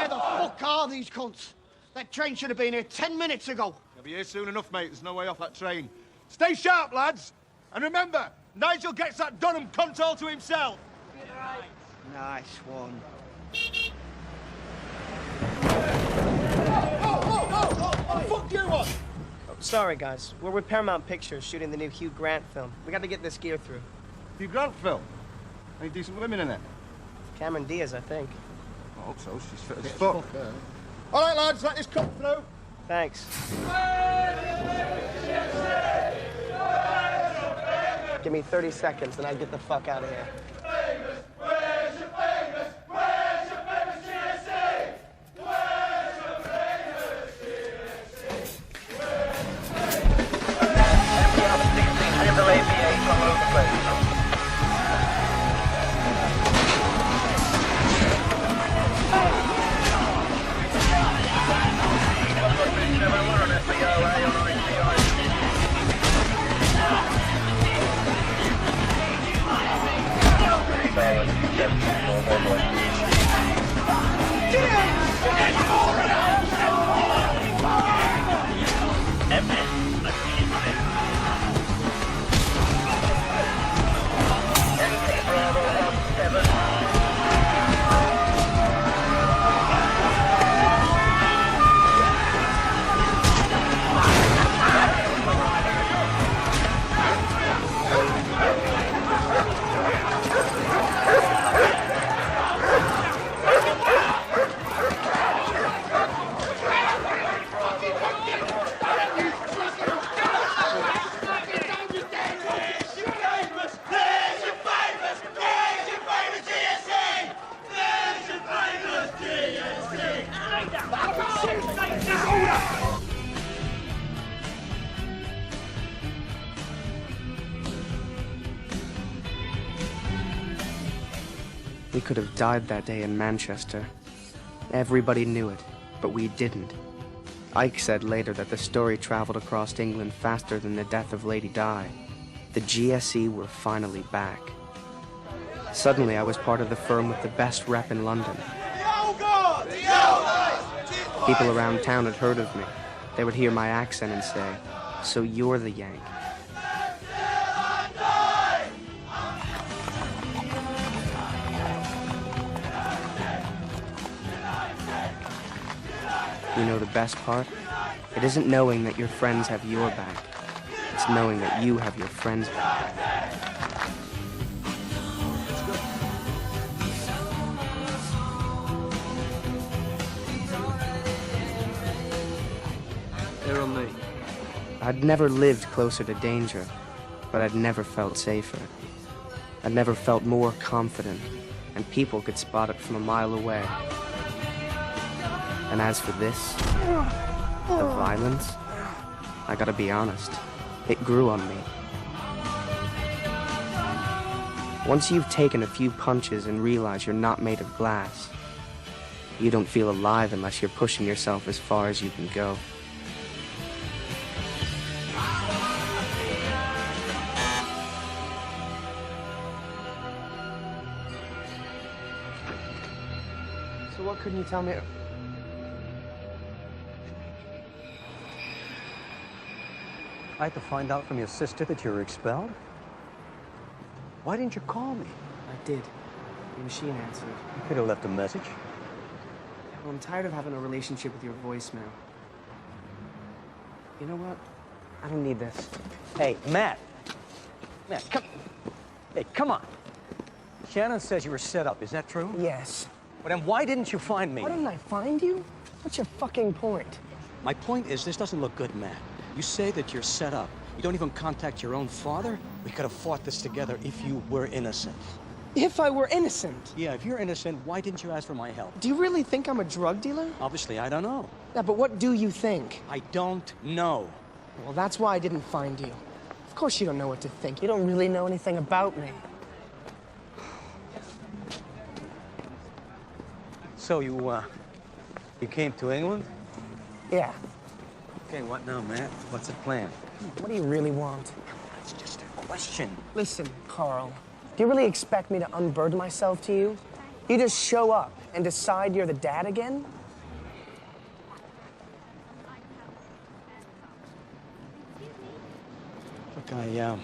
the fuck are these cunts? That train should have been here 10 minutes ago. They'll be here soon enough, mate. There's no way off that train. Stay sharp, lads. And remember, Nigel gets that Dunham cunt all to himself. Nice one. Fuck you on! Sorry, guys. We're with Paramount Pictures shooting the new Hugh Grant film. We got to get this gear through. Hugh Grant film? Any decent women in it? Cameron Diaz, I think. I hope so. She's fit as fuck. All right, lads, let this come through. Thanks. Give me 30 seconds and I get the fuck out of here. We could have died that day in Manchester. Everybody knew it, but we didn't. Ike said later that the story traveled across England faster than the death of Lady Di. The GSE were finally back. Suddenly, I was part of the firm with the best rep in London. People around town had heard of me. They would hear my accent and say, "So you're the Yank." You know the best part? It isn't knowing that your friends have your back. It's knowing that you have your friends back. They're on me. I'd never lived closer to danger, but I'd never felt safer. I'd never felt more confident, and people could spot it from a mile away. And as for this, the violence, I gotta be honest, it grew on me. Once you've taken a few punches and realize you're not made of glass, you don't feel alive unless you're pushing yourself as far as you can go. So what couldn't you tell me? I had to find out from your sister that you were expelled? Why didn't you call me? I did. The machine answered. You could have left a message. Well, I'm tired of having a relationship with your voicemail. You know what? I don't need this. Hey, Matt. Matt, come. Hey, come on. Shannon says you were set up. Is that true? Yes. Well, then why didn't you find me? Why didn't I find you? What's your fucking point? My point is, this doesn't look good, Matt. You say that you're set up. You don't even contact your own father? We could have fought this together if you were innocent. If I were innocent? Yeah, if you're innocent, why didn't you ask for my help? Do you really think I'm a drug dealer? Obviously, I don't know. Yeah, but what do you think? I don't know. Well, that's why I didn't find you. Of course you don't know what to think. You don't really know anything about me. So you came to England? Yeah. Okay, what now, Matt? What's the plan? What do you really want? It's just a question. Listen, Carl, do you really expect me to unburden myself to you? You just show up and decide you're the dad again? Look, I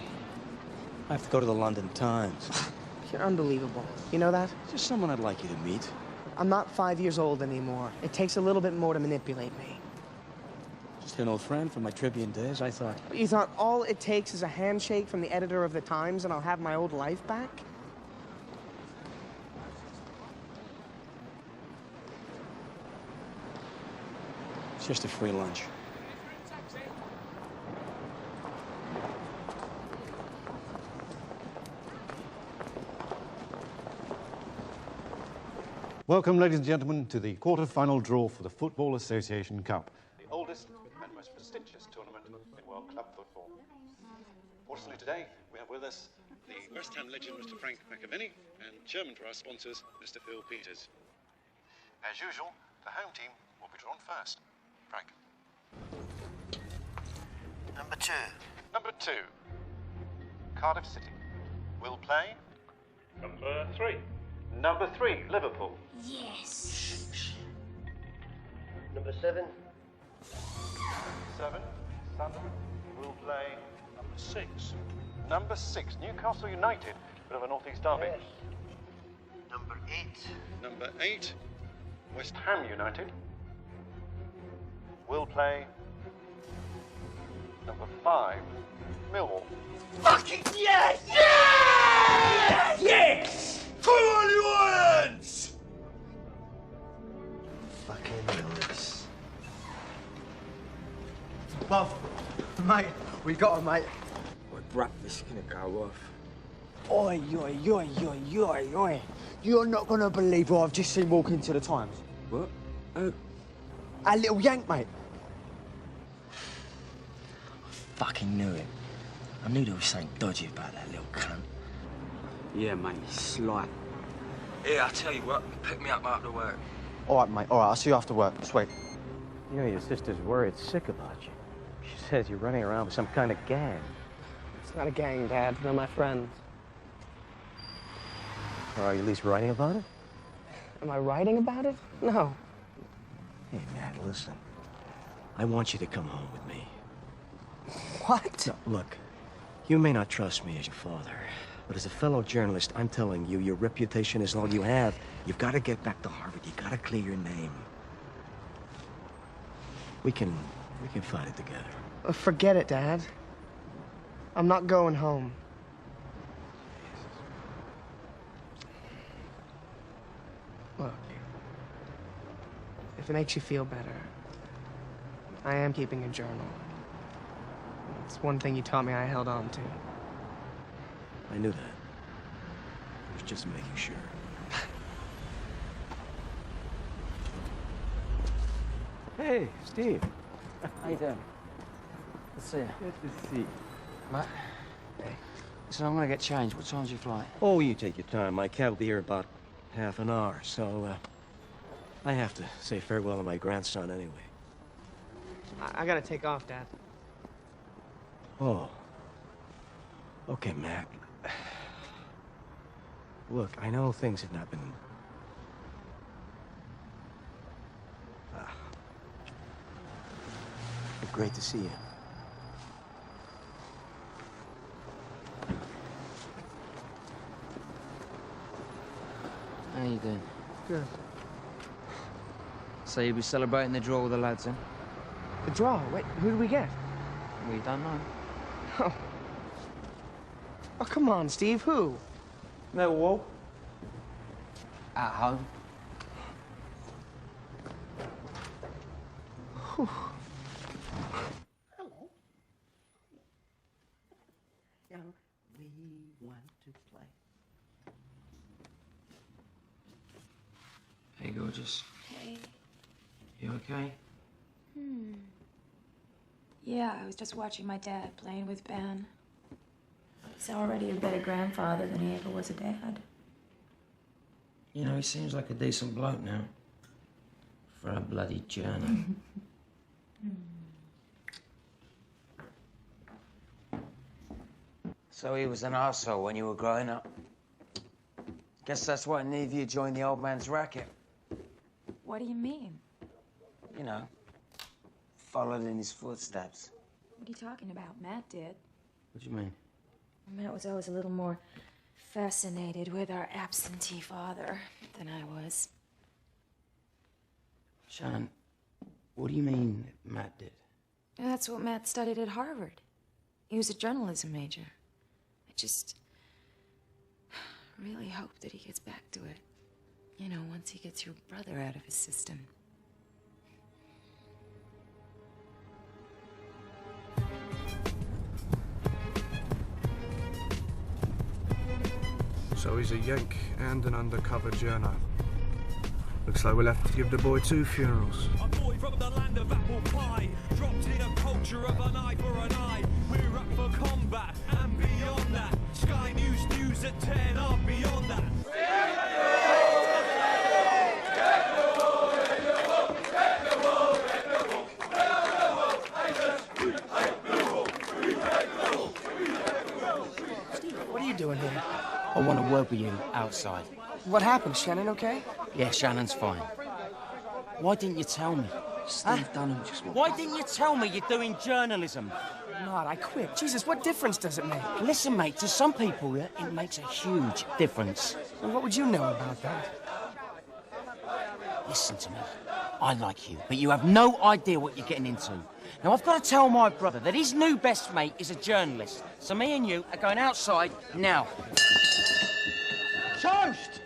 have to go to the London Times. You're unbelievable. You know that? Just someone I'd like you to meet. I'm not 5 years old anymore. It takes a little bit more to manipulate me. Just an old friend from my Tribune days, I thought. You thought all it takes is a handshake from the editor of the Times and I'll have my old life back? It's just a free lunch. Welcome, ladies and gentlemen, to the quarter-final draw for the Football Association Cup, the oldest and most prestigious tournament in world club football. Fortunately today, we have with us the West Ham legend, Mr. Frank McAvenny, and chairman for our sponsors, Mr. Phil Peters. As usual, the home team will be drawn first. Frank. Number 2. Number 2, Cardiff City. Will play... Number 3. Number 3, Liverpool. Yes. Number 7. 7, Sunderland will play number 6. Number 6, Newcastle United, bit of a North-East derby. Yes. Number 8. Number 8, West Ham United will play number 5, Millwall. Fucking yes! Yes! Yes! Come on, you Lions! Fucking Lewis. Love, mate, we got him, mate. My breakfast's gonna go off. Oi, oi, oi, oi, oi, oi. You're not gonna believe who I've just seen walk into the Times. What? Oh. Our little Yank, mate. Fucking knew it. I knew there was something dodgy about that little cunt. Yeah, mate, slight. Yeah, I'll tell you what, pick me up after work. All right, mate. All right, I'll see you after work. Sweet. You know, your sister's worried sick about you. She says you're running around with some kind of gang. It's not a gang, Dad. They're my friends. Or are you at least writing about it? Am I writing about it? No. Hey, Matt, listen. I want you to come home with me. What? No, look, you may not trust me as your father, but as a fellow journalist, I'm telling you, your reputation is all you have. You've got to get back to Harvard. You got to clear your name. We can fight it together. Forget it, Dad. I'm not going home. Look, if it makes you feel better, I am keeping a journal. It's one thing you taught me I held on to. I knew that. I was just making sure. Hey, Steve. How you doing? Good to see you. Good to see you. Matt? Hey. So I'm gonna get changed. What time's your flight? Oh, you take your time. My cab will be here about half an hour, so, I have to say farewell to my grandson anyway. I gotta take off, Dad. Oh. Okay, Mac. Look, I know things have not been... But great to see you. How you doing? Good. So you'll be celebrating the draw with the lads, then? The draw? Wait, who do we get? We don't know. Oh. Oh, come on, Steve. Who? Millwall. At home. Whew. Hello. Young, we want to play. Hey, gorgeous. Hey. You okay? Yeah, I was just watching my dad playing with Ben. He's already a better grandfather than he ever was a dad. You know, he seems like a decent bloke now. For a bloody journey. So he was an arsehole when you were growing up. Guess that's why neither of you joined the old man's racket. What do you mean? You know, followed in his footsteps. What are you talking about? Matt did. What do you mean? Matt was always a little more fascinated with our absentee father than I was. Shannon, what do you mean Matt did? That's what Matt studied at Harvard. He was a journalism major. I just really hope that he gets back to it. You know, once he gets your brother out of his system. So he's a Yank and an undercover journo. Looks like we'll have to give the boy 2 funerals. A boy from the land of apple pie, dropped in a culture of an eye for an eye. We're up for combat and beyond that. Sky News at 10 are beyond that. What are you doing here? I want to work with you outside. What happened? Shannon okay? Yeah, Shannon's fine. Why didn't you tell me? Steve Dunham just... Why didn't you tell me you're doing journalism? Not, I quit. Jesus, what difference does it make? Listen, mate, to some people, it makes a huge difference. Well, what would you know about that? Listen to me. I like you, but you have no idea what you're getting into. Now, I've got to tell my brother that his new best mate is a journalist. So me and you are going outside now. Toast!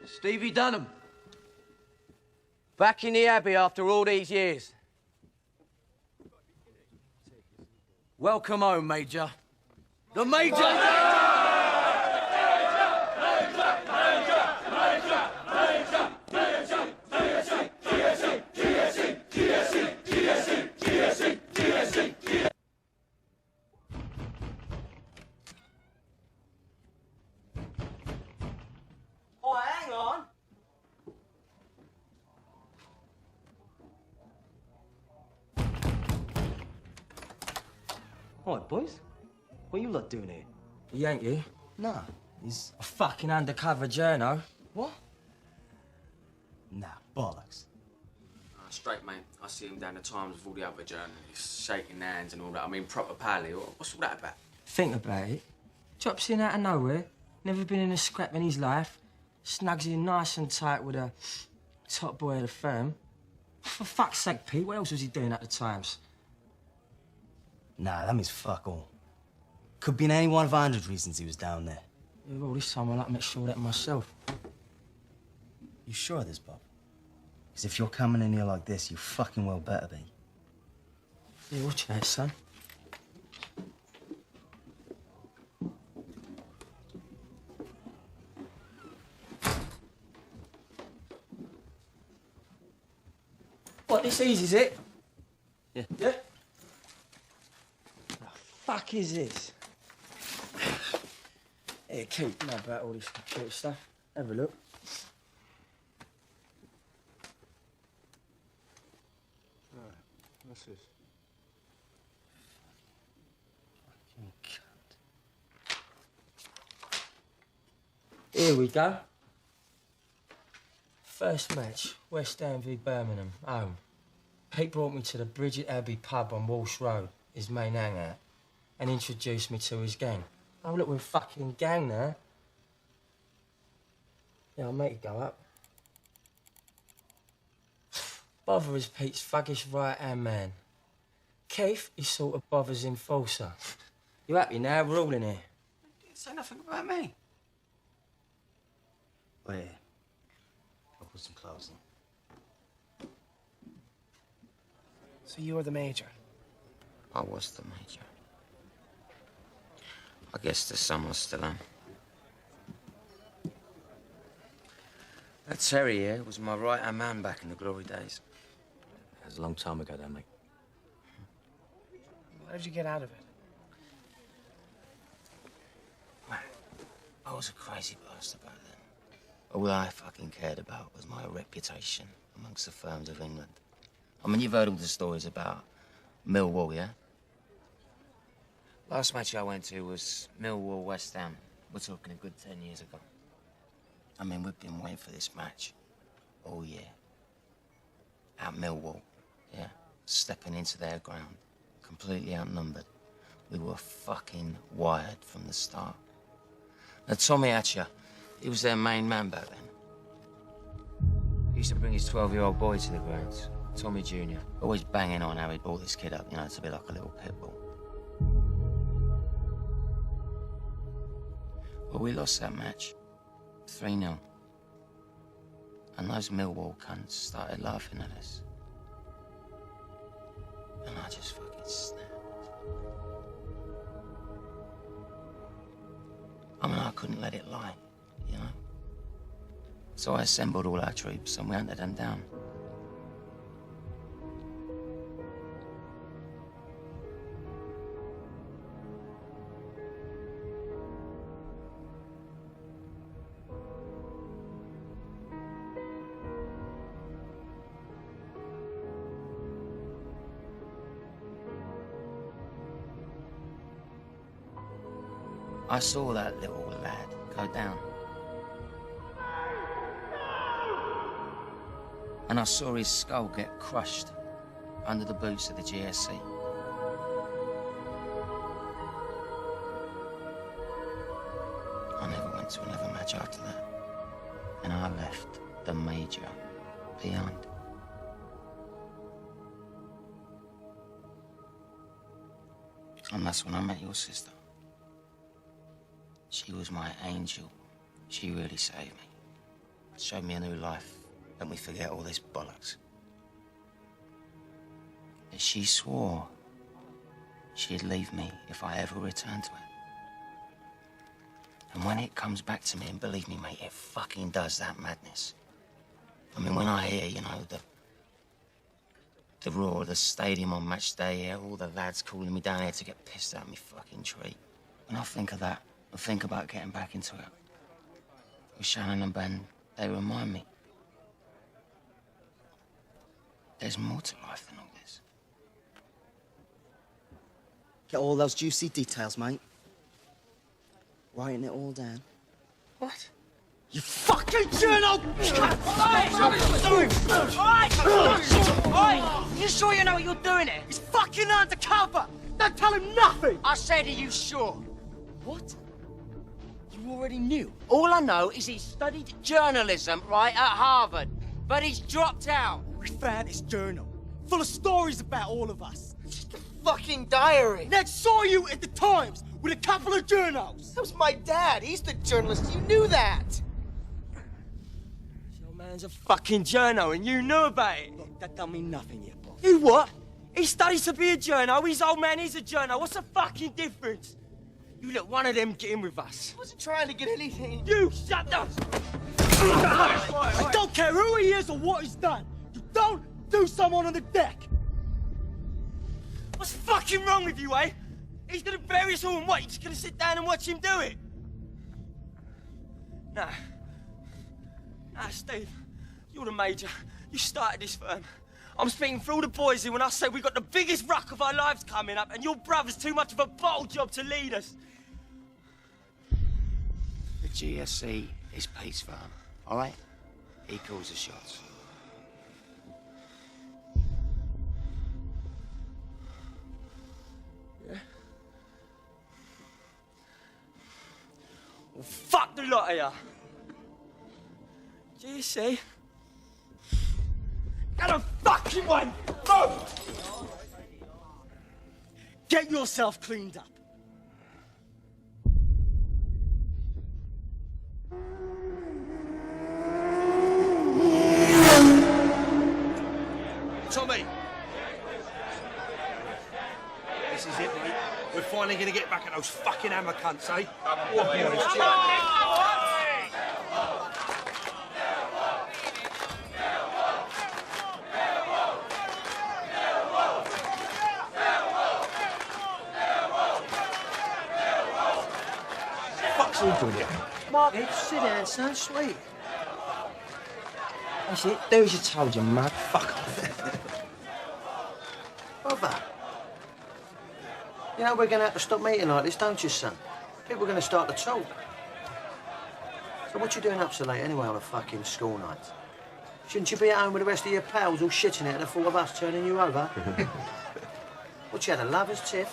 Stevie Dunham. Back in the Abbey after all these years. Welcome home, Major. The Major! Oh, hang on. All right, boys. What you lot doing here? He ain't you? Nah. He's a fucking undercover journo. What? Nah, bollocks. Straight, mate. I see him down the Times with all the other journalists, shaking hands and all that. I mean, proper pally. What's all that about? Think about it. Drops in out of nowhere. Never been in a scrap in his life. Snugs in nice and tight with a top boy of the firm. For fuck's sake, Pete, what else was he doing at the Times? Nah, that means fuck all. Could be in any one of 100 reasons he was down there. Yeah, well, this time I'll have to make sure of that myself. You sure of this, Bob? Because if you're coming in here like this, you fucking well better be. Yeah, watch that, son. What, this easy, is it? Yeah. Yeah? The fuck is this? Here, keep know about all this computer stuff. Have a look. Right, what's this? Here we go. First match, West Ham v Birmingham, home. Pete brought me to the Bridget Abbey pub on Walsh Road, his main hangout, and introduced me to his gang. Oh, look, we're a fucking gang now. Yeah, I'll make it go up. Bovver is Pete's thuggish right-hand man. Keith is sort of Bovver's enforcer. You happy now? We're all in here. Say nothing about me. Wait. I'll put some clothes on. So you were the major? I was the major. I guess the sun was still on. That Terry here was my right-hand man back in the glory days. That was a long time ago, then, mate. How'd you get out of it? Well, I was a crazy bastard back then. All I fucking cared about was my reputation amongst the firms of England. I mean, you've heard all the stories about Millwall, yeah? Last match I went to was Millwall West Ham. We're talking a good 10 years ago. I mean, we've been waiting for this match all year. At Millwall, yeah? Stepping into their ground, completely outnumbered. We were fucking wired from the start. Now, Tommy Hatcher, he was their main man back then. He used to bring his 12-year-old boy to the grounds, Tommy Jr., always banging on how he'd brought this kid up, you know, to be like a little pit bull. Well, we lost that match, 3-0. And those Millwall cunts started laughing at us. And I just fucking snapped. I mean, I couldn't let it lie, you know? So I assembled all our troops and we hunted them down. I saw that little lad go down. And I saw his skull get crushed under the boots of the GSC. I never went to another match after that. And I left the major behind. And that's when I met your sister. She was my angel. She really saved me. Showed me a new life. Let me forget all this bollocks. But she swore she'd leave me if I ever returned to it. And when it comes back to me, and believe me, mate, it fucking does that madness. I mean, when I hear, you know, the roar of the stadium on match day, yeah, all the lads calling me down here to get pissed out of me fucking tree. When I think of that, I think about getting back into it. With Shannon and Ben, they remind me. There's more to life than all this. Get all those juicy details, mate. Writing it all down. What? You fucking journal! You sure you know what you're doing here? He's fucking undercover! Don't tell him nothing! I said, are you sure? What? You already knew? All I know is he studied journalism, right, at Harvard, but he's dropped out. We found his journal. full of stories about all of us. Just a fucking diary. Ned saw you at the Times with a couple of journals. That was my dad. He's the journalist. You knew that. Your man's a fucking journo and you knew about it. Look, that don't mean nothing yet, boss. You what? He studies to be a journo. His old man is a journo. What's the fucking difference? You let one of them get in with us. I wasn't trying to get anything. You shut up! I don't care who he is or what he's done. You don't do someone on the deck. What's fucking wrong with you, eh? He's gonna bury us all and what? You're just gonna sit down and watch him do it? Nah, Steve. You're the major. You started this firm. I'm speaking for all the boys here when I say we got the biggest ruck of our lives coming up and your brother's too much of a bottle job to lead us. The GSC is Pete's firm, all right? He calls the shots. Yeah? Well, fuck the lot of ya. GSC? Get a fucking one! Move! Get yourself cleaned up. Tommy! This is it, mate. We're finally gonna get back at those fucking hammer cunts, eh? What's he doing here? Mark, sit down, son. Sweet. That's it. Do as you told you, mad. Fuck off. Bovver. You know we're going to have to stop meeting like this, don't you, son? People are going to start to talk. So what you doing up so late anyway on a fucking school night? Shouldn't you be at home with the rest of your pals all shitting it at the thought of us turning you over? What, you had a lover's tiff?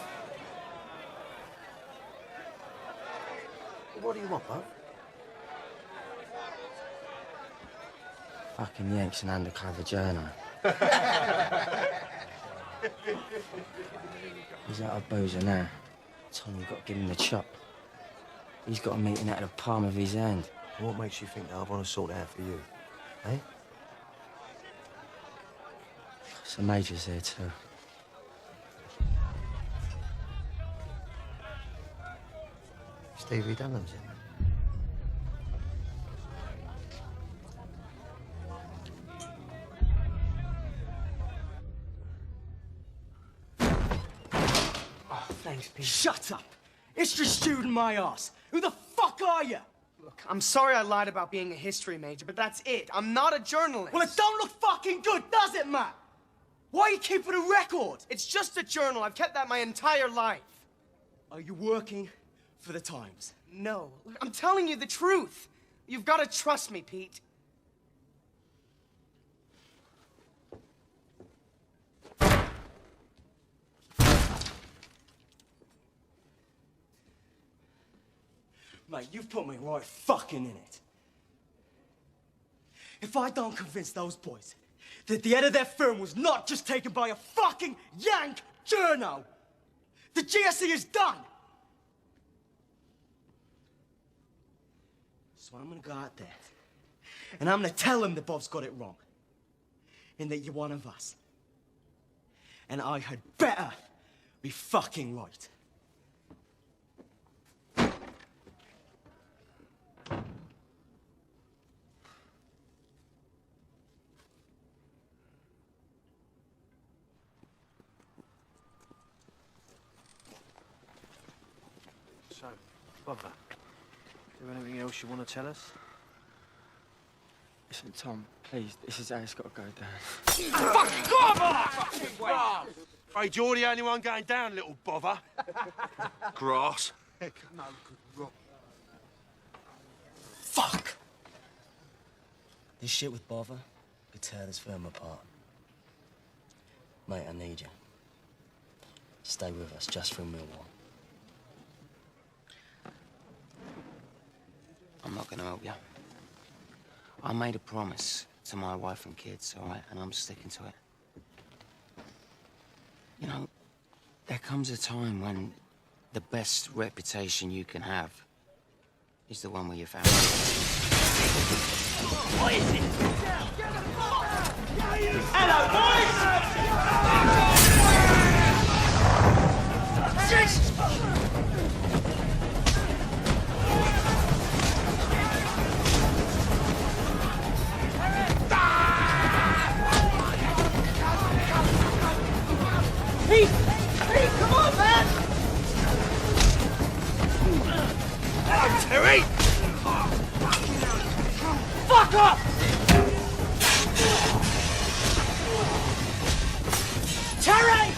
What do you want, Bob? Fucking Yanks an undercover journo. He's out of boozer now. Tommy got to give him the chop. He's got a meeting out of the palm of his hand. What makes you think that I want to sort it out for you? Eh? So Major's there too. Stevie Dunham's in. Thanks, Pete. Shut up! It's just shooting my ass. Who the fuck are you? Look, I'm sorry I lied about being a history major, but that's it. I'm not a journalist. Well, it don't look fucking good, does it, Matt? Why are you keeping a record? It's just a journal. I've kept that my entire life. Are you working for the Times? No. Look, I'm telling you the truth. You've got to trust me, Pete. Mate, you've put me right fucking in it. If I don't convince those boys that the head of their firm was not just taken by a fucking Yank journo, the GSE is done. So I'm gonna go out there and I'm gonna tell them that Bob's got it wrong and that you're one of us. And I had better be fucking right. So, Bovver, is there anything else you want to tell us? Listen, Tom, please, this is how it's got to go down. Fucking God! Afraid you're the only one going down, little bother. Grass. No good rock. Fuck! This shit with Bovver could tear this firm apart. Mate, I need you. Stay with us, just through Millwall. I'm not going to help you. I made a promise to my wife and kids, all right? And I'm sticking to it. You know, there comes a time when the best reputation you can have is the one with your family. What is it? Hello, boys! Jesus! Pete! Pete, come on, man! Hello, Terry! Fuck off! Terry!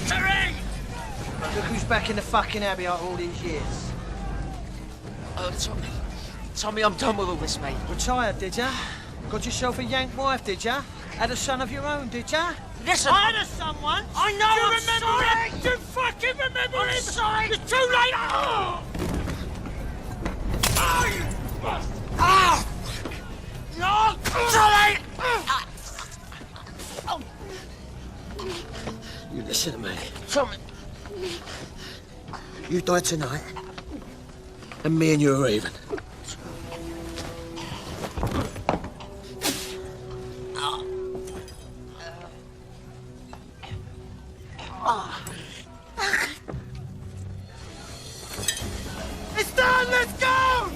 Terry! Look who's back in the fucking abbey after all these years. Tommy, I'm done with all this, mate. Retired, did ya? Got yourself a yank wife, did ya? Had a son of your own, did ya? Listen! I had a son once! I know, Do you I'm remember sorry! him? Do you fucking remember him? I'm sorry! It's too late! Oh! Oh, you bastard! Ah! No! Sorry! You listen to me. Tommy. You die tonight, and me and you are even. It's done! Let's go!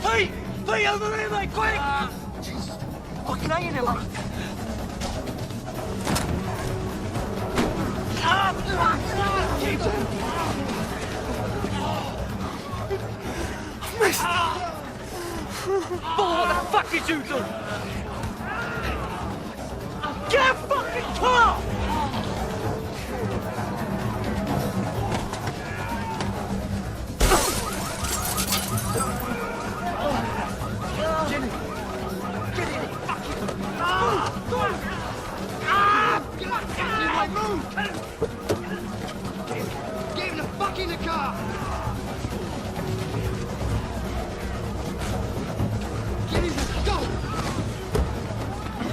Pete! Pete, over here, mate, quick! Fucking hate you, mate. Missed! What the fuck did you do? Get a fucking car! Jimmy! Get in it! Move! Get him the fuck in the car! Get him! Go!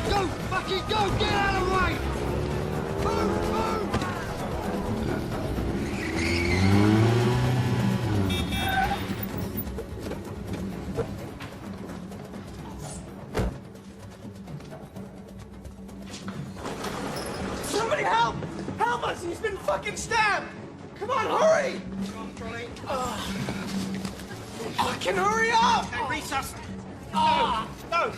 Go! Fucking go! Get out of the way! Move! Move! Somebody help! Help us! He's been fucking stabbed! Come on, hurry! Fucking hurry up! Hey, recess! Oh, no!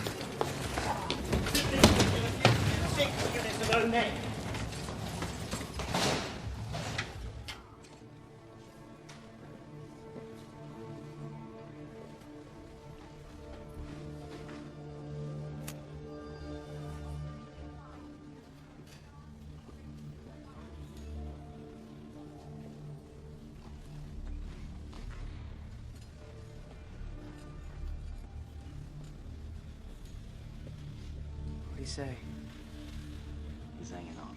What do you say? He's hanging on.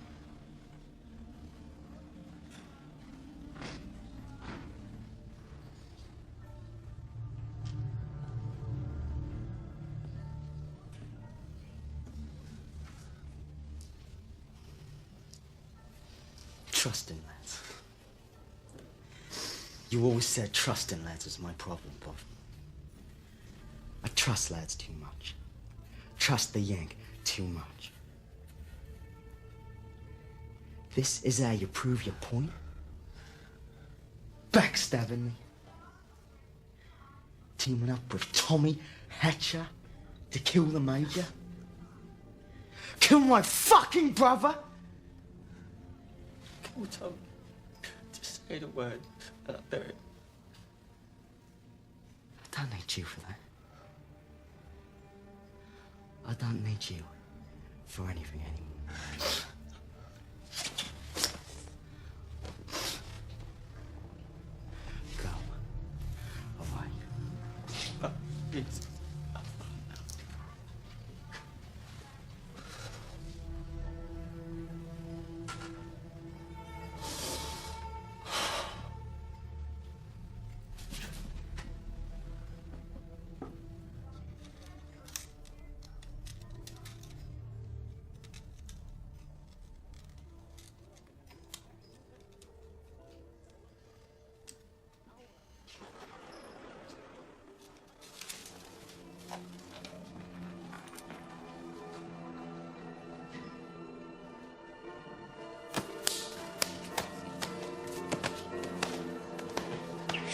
Trust in lads. You always said trust in lads was my problem, Bov. I trust lads too much. Trust the Yank too much. This is how you prove your point? Backstabbing me? Teaming up with Tommy Hatcher to kill the Major? Kill my fucking brother? Come on, Tom. Just say the word and I'll do it. I don't need you for that. I don't need you for anything anymore. Go. Away. Please.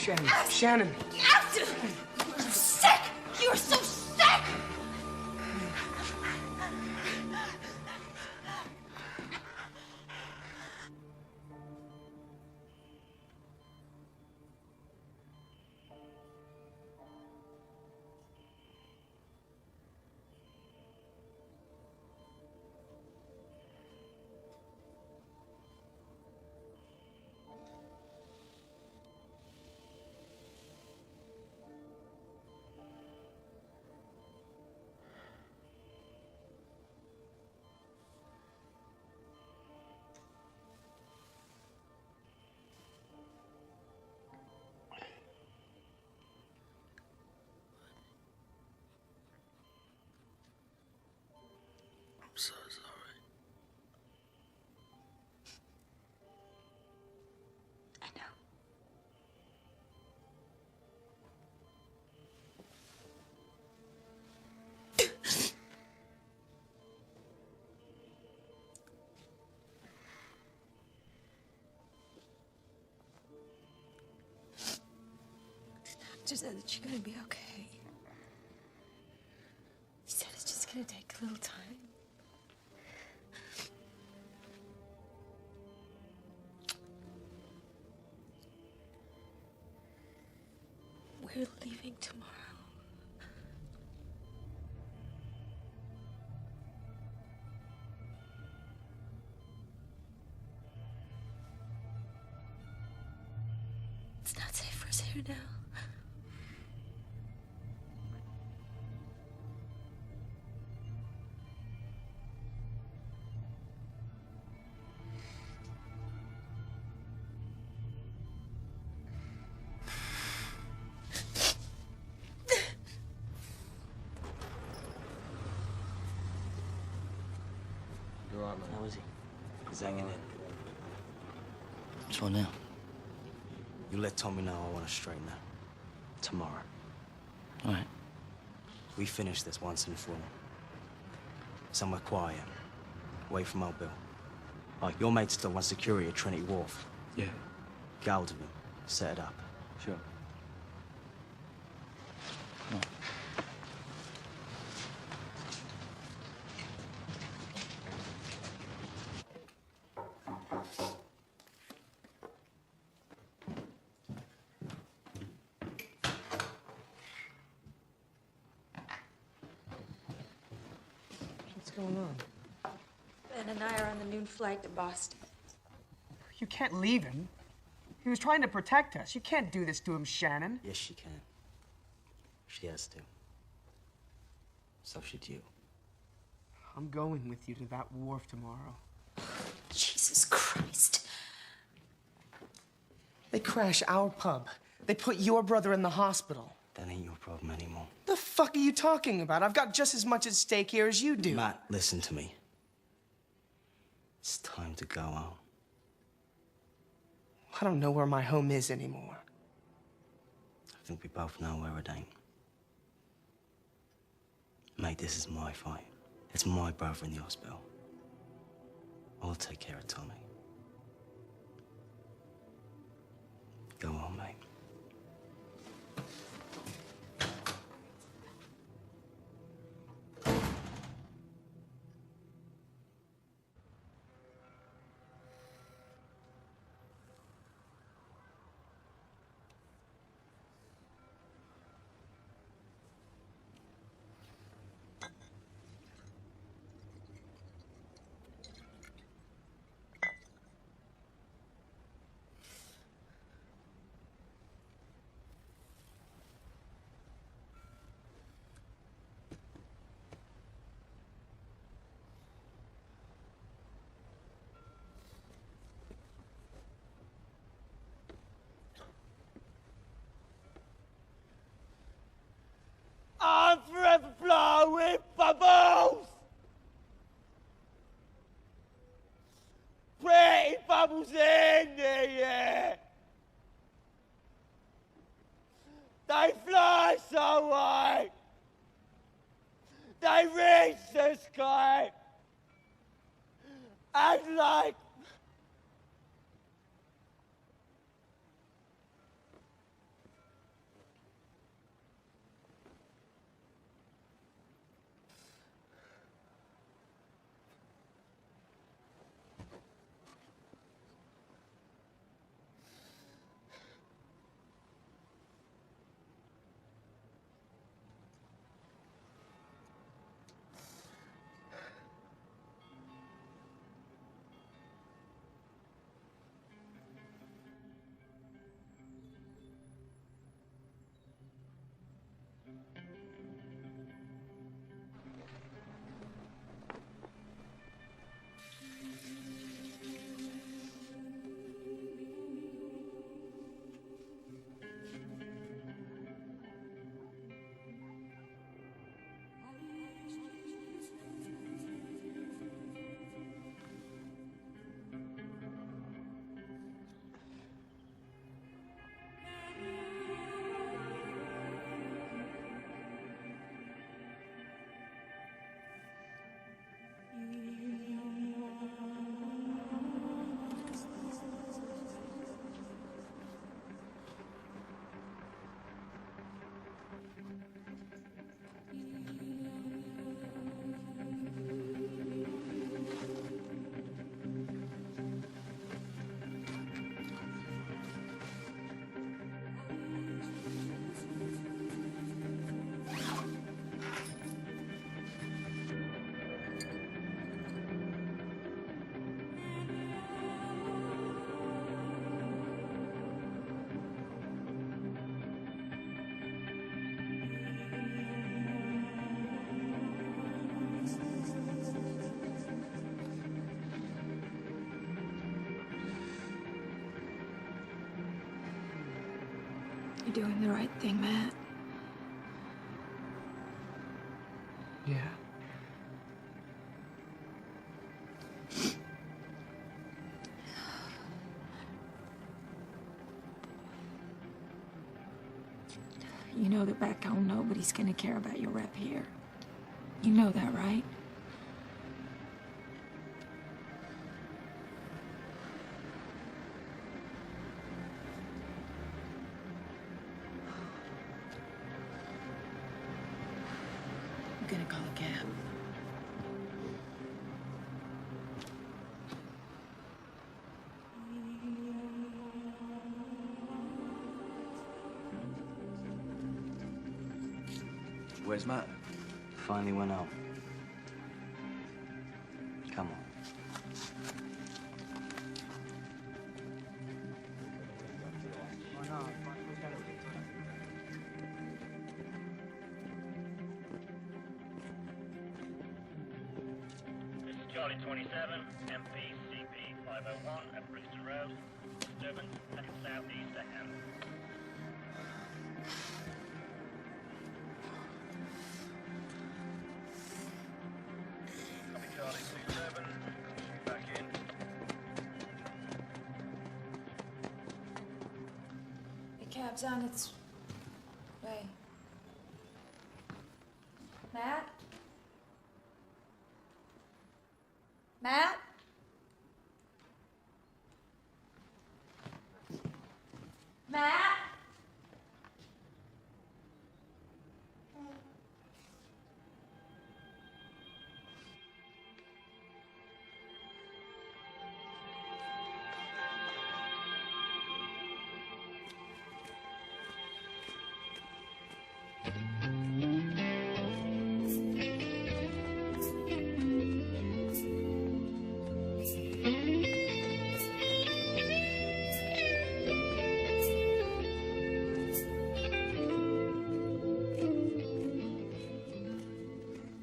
Shannon. You're sick! You're so sick! I'm so sorry. I know. The doctor said that you're gonna be okay. He said it's just gonna take a little time. We're leaving tomorrow. It's not safe for us here now. You're right, man. How is he? He's hanging in. So now? You let Tommy know I want to straighten out. Tomorrow. All right. We finish this once and for all. Somewhere quiet. Away from Mobile. Like, your mate still wants security at Trinity Wharf. Yeah. Get hold of him. Set it up. Sure. What's going on? Ben and I are on the noon flight to Boston. You can't leave him. He was trying to protect us. You can't do this to him, Shannon. Yes, she can. She has to. So should you. I'm going with you to that wharf tomorrow. Jesus Christ. They crash our pub. They put your brother in the hospital. That ain't your problem anymore. The fuck are you talking about? I've got just as much at stake here as you do. Matt, listen to me. It's time to go home. I don't know where my home is anymore. I think we both know where it ain't. Mate, this is my fight. It's my brother in the hospital. I'll take care of Tommy. Go on, mate. I'm forever flying with bubbles! Pretty bubbles in the air! They fly so high! They reach the sky! And like... You're doing the right thing, Matt. Yeah. You know that back home nobody's gonna care about your rep here. You know that, right? I'm gonna call a cab. Where's Matt? Finally went home. Come on. This is Charlie 27, MPCP 501 at Bristol Road. Disturbance heading southeast to Hunnam. Copy Charlie 27, back in. The cab's on its way. Matt? Matt? Matt?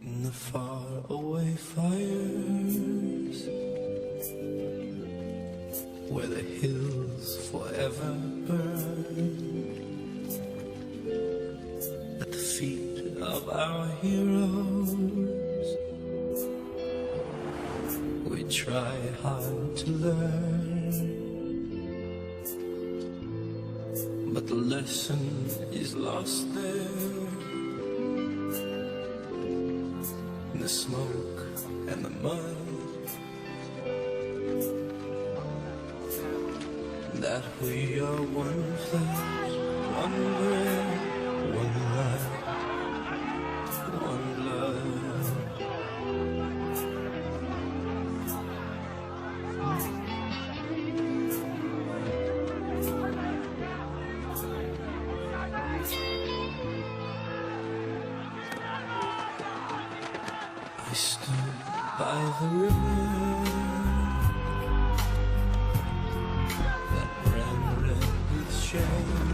In the far away fires, where the hills forever burn, at the feet of our heroes, we try hard to learn, but the lesson is lost there. The smoke and the mud that we are one flesh, one breath, one life, one blood. I stood by the river that ran red with shame.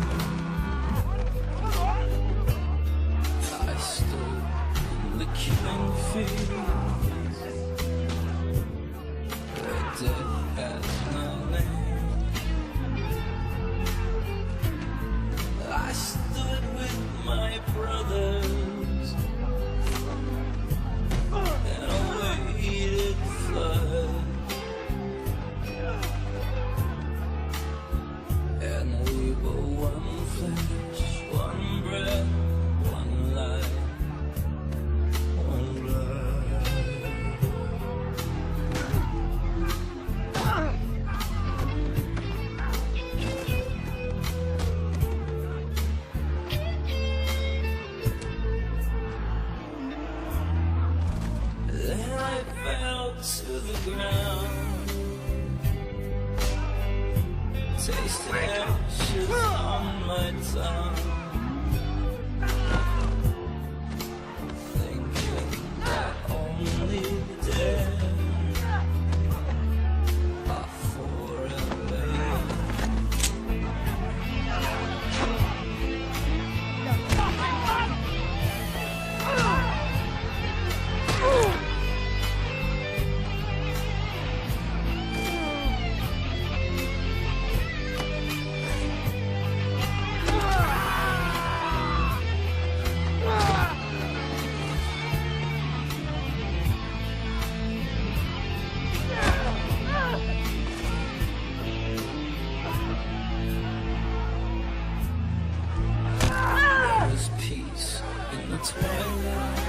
I stood in the killing fields where death has no name. I stood with my brothers and awaited flood, and we were one flesh, one breath, one life, one blood. Then I fell to the ground, tasted ashes on my tongue, thinking that only dead are forever.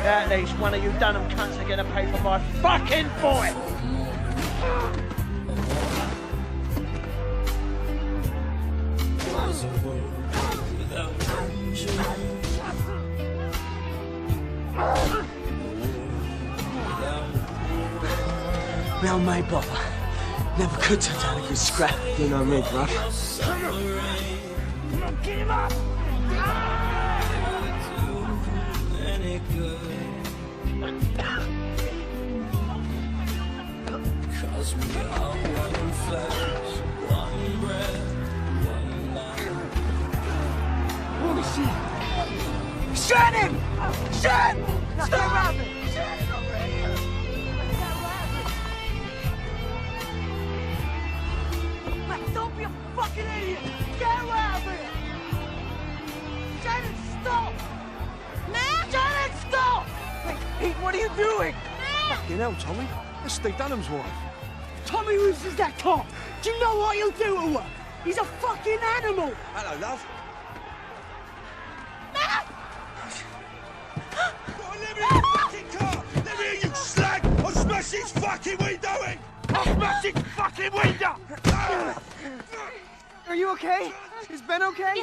At least one of you Dunham cunts are gonna pay for my fucking boy! Well made, Bovver. Never could turn down a good scrap. You know me, bruv. Come on, get him up! Cause we are one flesh, one breath, one life. Holy shit! Shoot him! Shoot! Stop rapping! Shoot him already! Don't be a fucking idiot! Get out of here! Shannon, stop! Matt! Shannon, stop! Hey, Pete, what are you doing? Fucking hell, Tommy. That's Steve Dunham's wife. Tommy Roos is that cop! Do you know what he'll do to her? He's a fucking animal! Hello, love. Matt! Let me in the fucking car! Let me in, you slag! I'll smash his fucking window in! I'll smash his fucking window! Are you okay? Is Ben okay?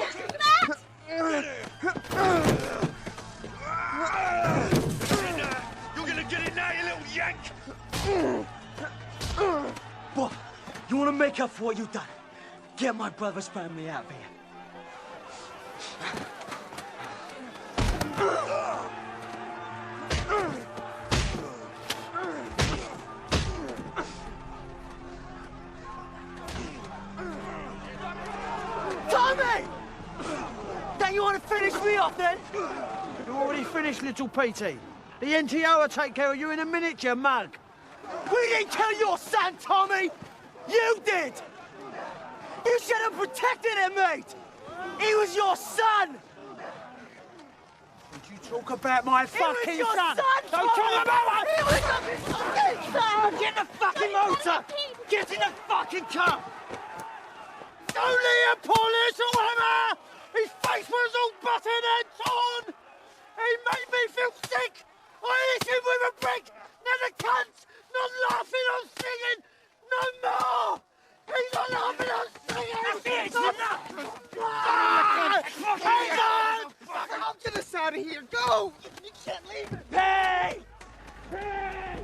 You're gonna get in now, you little yank! Bob, you want to make up for what you've done? Get my brother's family out of here. Tommy! Don't you want to finish me off then? You already finished, little Petey. The NTO will take care of you in a minute, you mug. We didn't kill your son, Tommy! You did! You should have protected him, mate! He was your son! Don't you talk about my fucking your son! son, Don't Tommy! talk about my... He was your fucking son! Get in the fucking motor! Get in the fucking car! Don't let him pull this or whatever! His face was all buttered and torn! He made me feel sick! I hit him with a brick! Now the cunt's not laughing or singing no more! He's not laughing or singing! That's it! It's enough! Hang on! I'll get us out of here. Go! You can't leave it. Hey! Hey!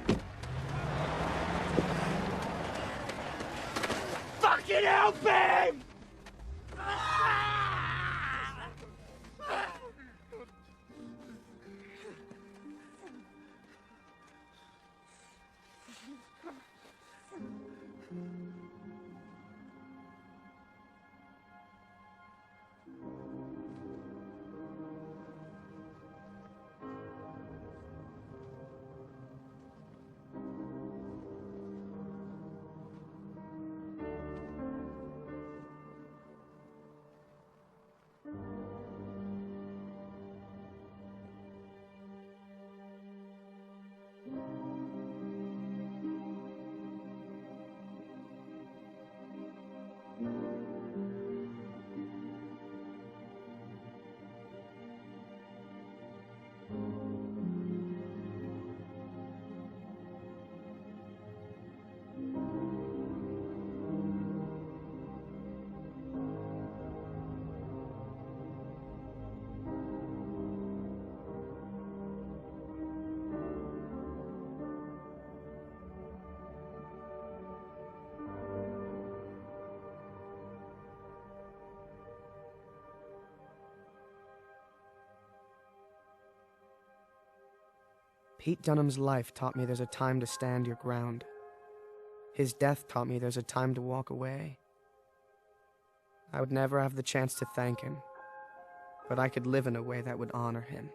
Fucking help him! Pete Dunham's life taught me there's a time to stand your ground. His death taught me there's a time to walk away. I would never have the chance to thank him, but I could live in a way that would honor him.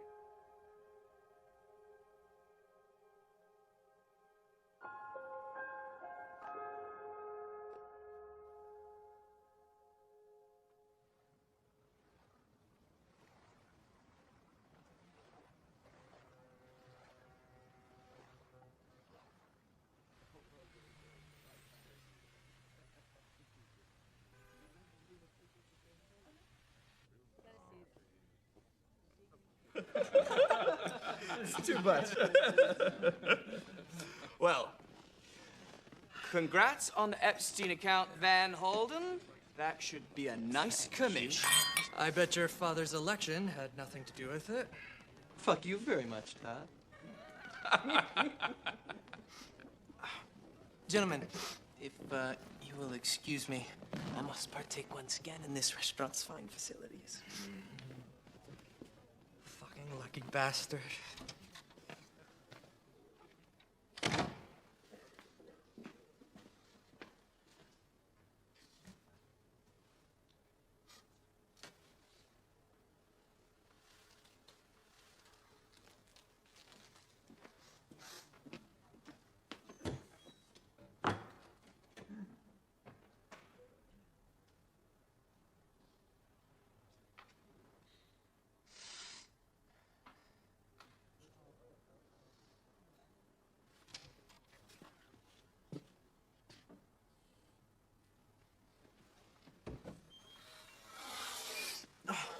It's too much. Well, congrats on the Epstein account, Van Holden. That should be a nice commission. I bet your father's election had nothing to do with it. Fuck you very much, Todd. Gentlemen, if you will excuse me, I must partake once again in this restaurant's fine facilities. Fucking lucky bastard.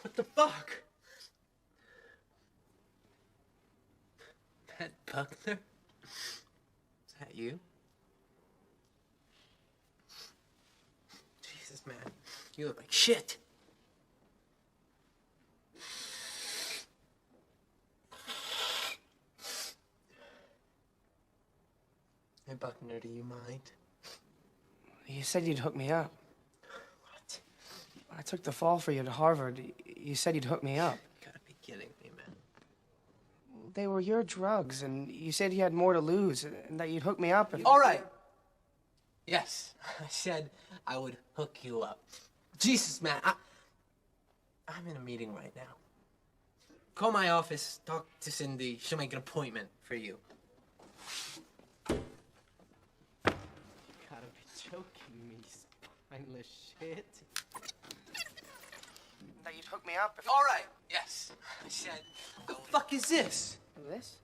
What the fuck? Matt Buckner? Is that you? Jesus, man. You look like shit. Hey, Buckner, do you mind? You said you'd hook me up. What? I took the fall for you at Harvard. You said you'd hook me up. You gotta be kidding me, man. They were your drugs, and you said you had more to lose, and that you'd hook me up if... All right. Yes, I said I would hook you up. Jesus, man, I'm in a meeting right now. Call my office, talk to Cindy. She'll make an appointment for you. You gotta be joking me, spineless shit. That you'd hook me up if... All right, yes. I said, what the fuck is this? This?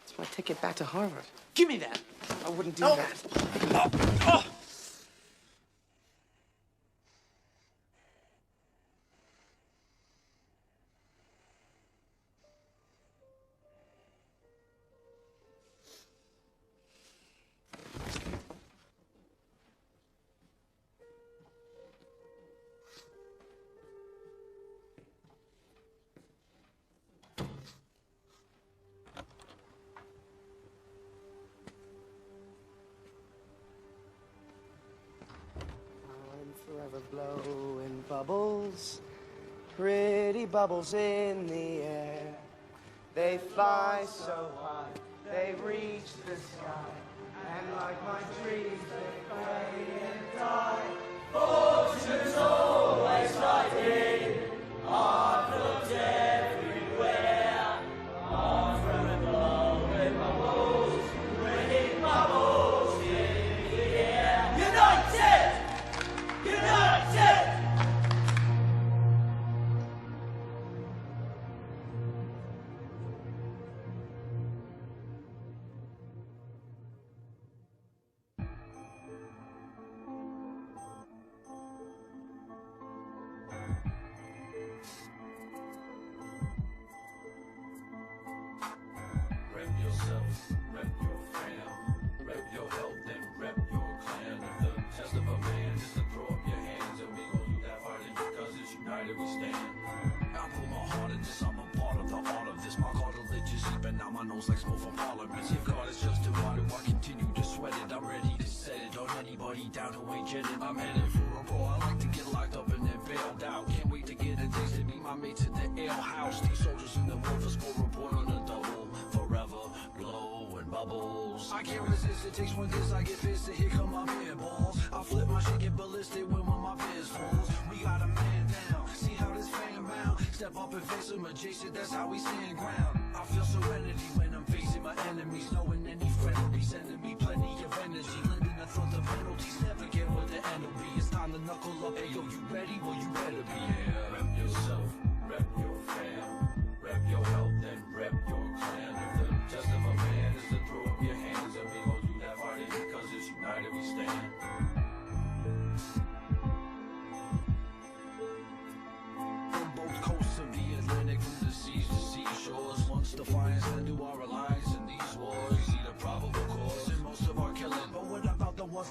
It's my ticket back to Harvard. Give me that. I wouldn't do that. Forever blowing bubbles, pretty bubbles in the air. They fly so high, they reach the sky, and like my dreams, they fade and die. Fortune's always fighting, I've looked everywhere. I'm forever blowing bubbles, pretty bubbles in the air. United! United! Rep yourself, rep your fam, rep your health and rep your clan. If the test of a man is to throw up your hands, and we gon' do that fighting because it's united we stand. I put my heart in this, I'm a part of the art of this. My cartilage is seeping out my nose like smoke from parliaments. If God is just too hard, I continue to sweat it. I'm ready to set it on anybody down who ain't jetting. I'm headed for a brawl. I like to get locked up and then bailed out. Can't wait to get a taste to meet my mates at the ale house. These soldiers in the war for score report on the double. Forever blowing bubbles. I can't resist, it takes one this, I get pissed, and here come my beer balls. I flip my shit, get ballistic when one of my beers falls. We got a man down, see how this fan bound. Step up and face him adjacent, that's how we stand ground. I feel serenity when I'm facing my enemies, knowing any friend will be sending me plenty of energy. Lending a thought the penalties, never get what the end will be. It's time to knuckle up, hey yo, you ready? Well, you better be. Yeah, rep yourself, rep your fam, rep your health and rep your clan. If the test of a man is to throw up your hands, and we gon' do that fighting because it's united we stand. From both coasts of the Atlantic, from the seas to seashores, once defiance, then to our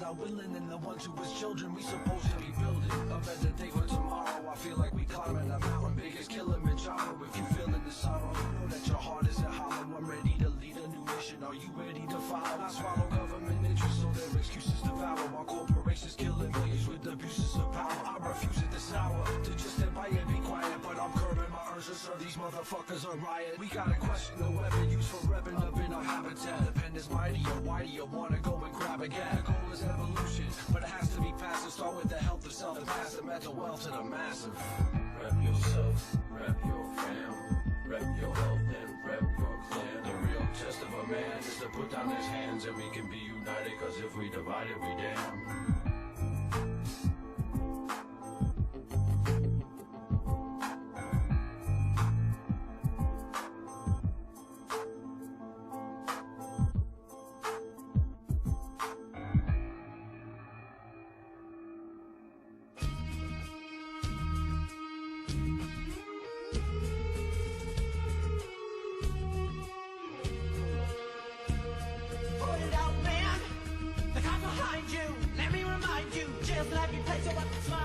not willing, and the ones who was children, we supposed to be building a better day for tomorrow. I feel like we climbing a mountain, big as Kilimanjaro. If you feeling the sorrow, know that your heart is at hollow. I'm ready to lead a new mission. Are you ready to follow? I swallow government interest, so their excuses devour. While corporations killing millions with abuses of power. I refuse at this hour to just stand by and be quiet, but I'm curbing my urge to serve these motherfuckers a riot. We gotta question the weapon used for revving up in our habitat. The pen is mighty, or why do you wanna go and grab again? The goal is evolution, but it has to be passive. Start with the health of self and pass the mental wealth to the massive. Rep yourself, rep your fam, rep your health and rep your clan. The real test of a man is to put down his hands and we can be united, cause if we divided, we damn. Put it out, man. The cops behind you. Let me remind you. Jail's not your place, so what's my